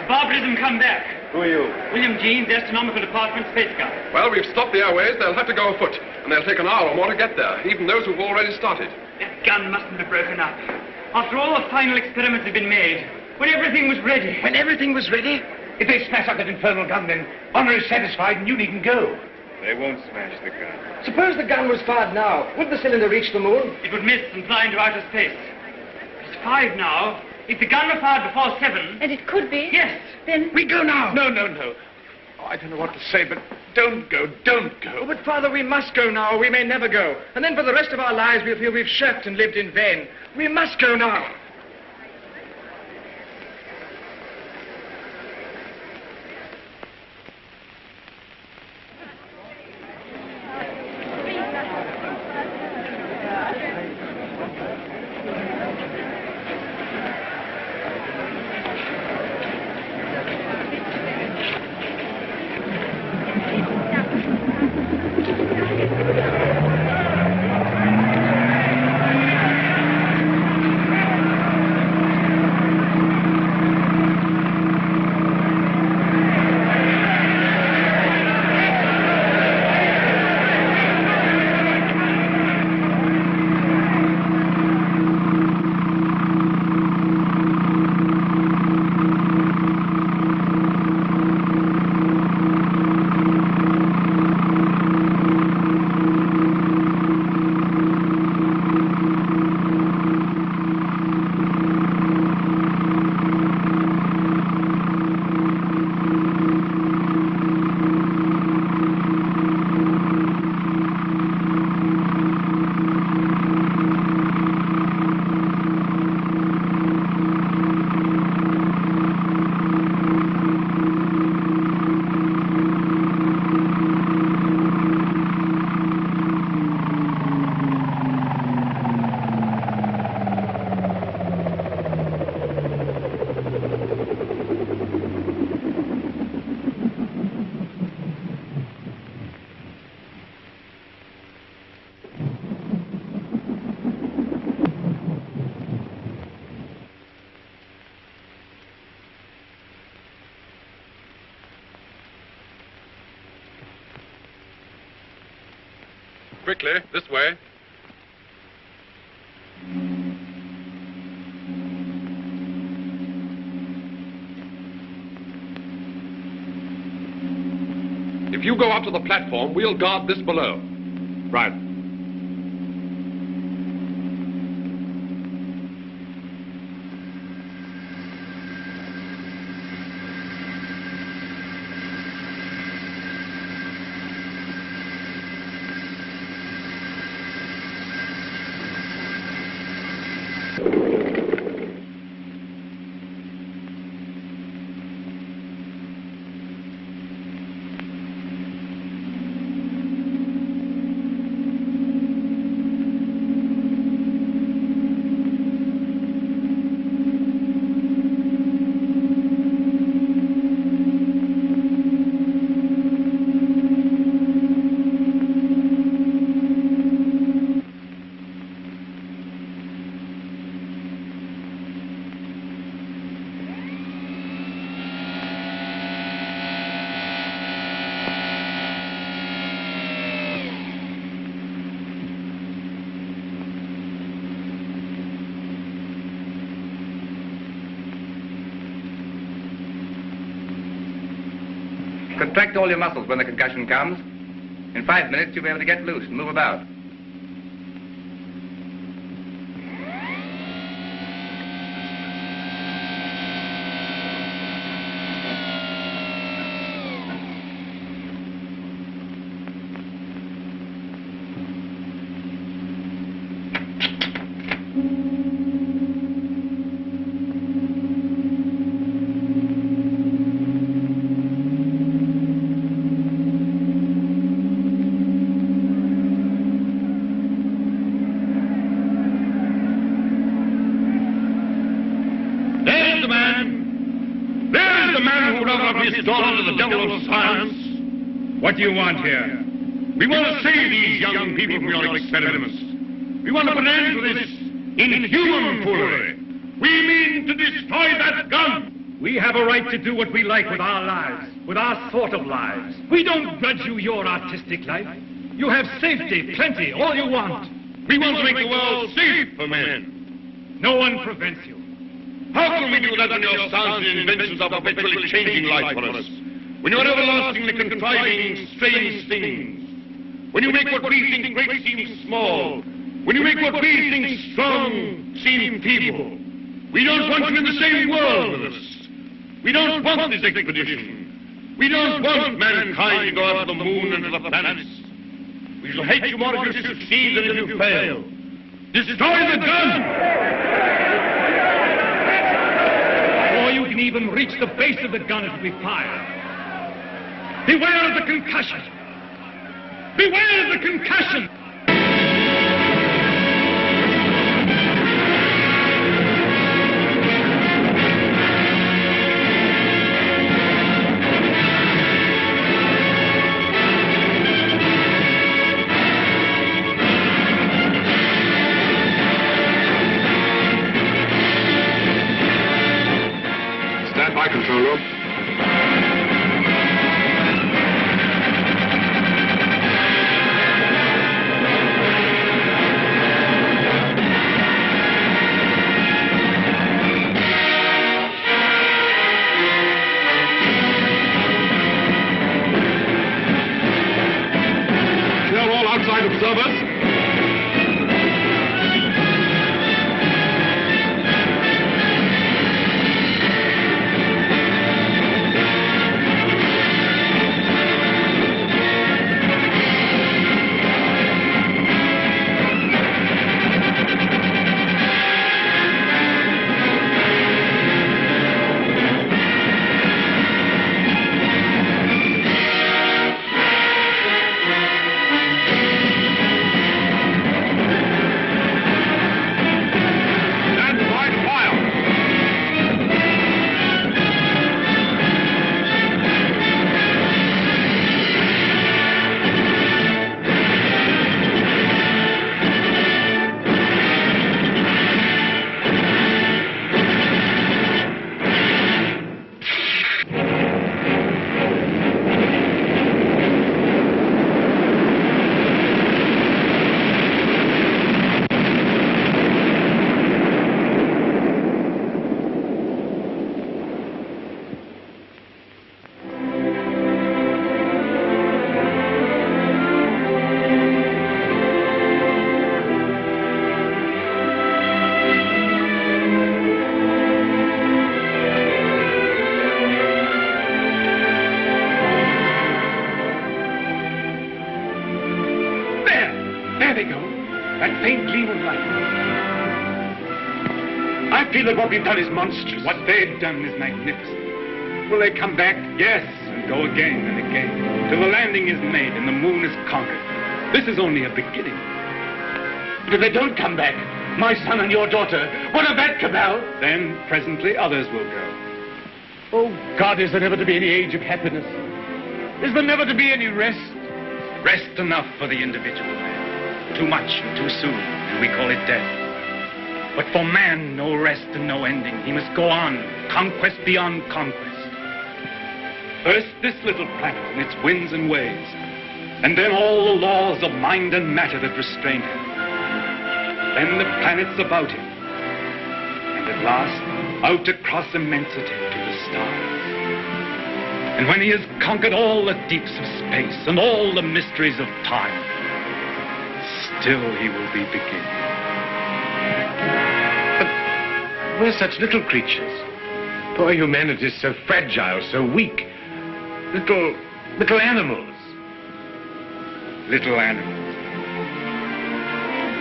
Barbarism come back. Who are you? William Jeans, Astronomical Department, Space Guard. Well, we've stopped the airways. They'll have to go afoot, and they'll take an hour or more to get there, even those who've already started. That gun mustn't have broken up. After all the final experiments had been made, when everything was ready. When everything was ready? If they smash up that infernal gun, then honor is satisfied and you needn't go. They won't smash the gun. Suppose the gun was fired now. Would the cylinder reach the moon? It would miss and fly into outer space. It's 5 now. If the gun were fired before 7... And it could be? Yes. Then... We go now. No. Oh, I don't know what to say, but don't go. Oh, but, Father, we must go now, or we may never go. And then for the rest of our lives, we'll feel we've shirked and lived in vain. We must go now. Quickly, this way. If you go up to the platform, we'll guard this below. Right. Contract all your muscles when the concussion comes. In 5 minutes, you'll be able to get loose and move about. What do you want here? We want to save these young people from your experiments. We want to put an end to this inhuman foolery. We mean to destroy that gun. We have a right to do what we like with our lives, with our sort of lives. We don't grudge you your artistic life. You have safety, plenty, all you want. We want to make the world safe for men. No one prevents you. How can we do that when your science and inventions are perpetually changing life for us? When you're everlastingly contriving strange things, when you make what we think great seem small, when you make what we think strong seem feeble, we don't want you in the same world with us. We don't want this expedition. We don't want mankind to go out to the moon and to the planets. We shall hate you more if you succeed than if you fail. Destroy the gun! Before you can even reach the base of the gun, it will be fired. Beware of the concussion! Beware of the concussion! Stand by, control room. Observers. I feel that what we've done is monstrous. What they've done is magnificent. Will they come back? Yes, and go again and again, till the landing is made and the moon is conquered. This is only a beginning. But if they don't come back, my son and your daughter, what of that, Cabal? Then, presently, others will go. Oh, God, is there never to be any age of happiness? Is there never to be any rest? Rest enough for the individual man. Too much and too soon, and we call it death. But for man, no rest and no ending. He must go on, conquest beyond conquest. First, this little planet and its winds and waves, and then all the laws of mind and matter that restrain him. Then the planets about him, and at last, out across immensity to the stars. And when he has conquered all the deeps of space and all the mysteries of time, still he will be beginning. But we're such little creatures. Poor humanity is so fragile, so weak. Little animals. Little animals.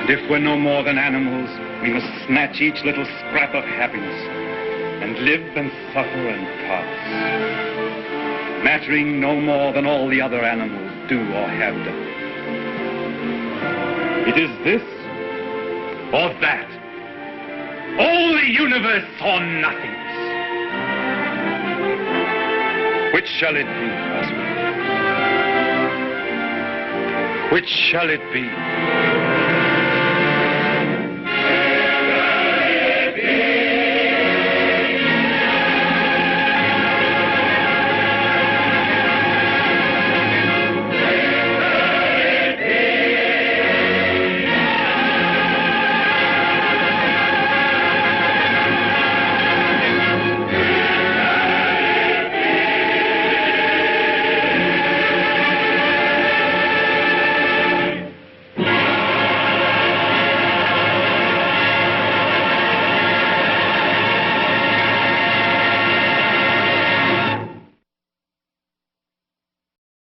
And if we're no more than animals, we must snatch each little scrap of happiness and live and suffer and pass, mattering no more than all the other animals do or have done. It is this or that. All the universe or nothingness. Which shall it be, husband? Which shall it be?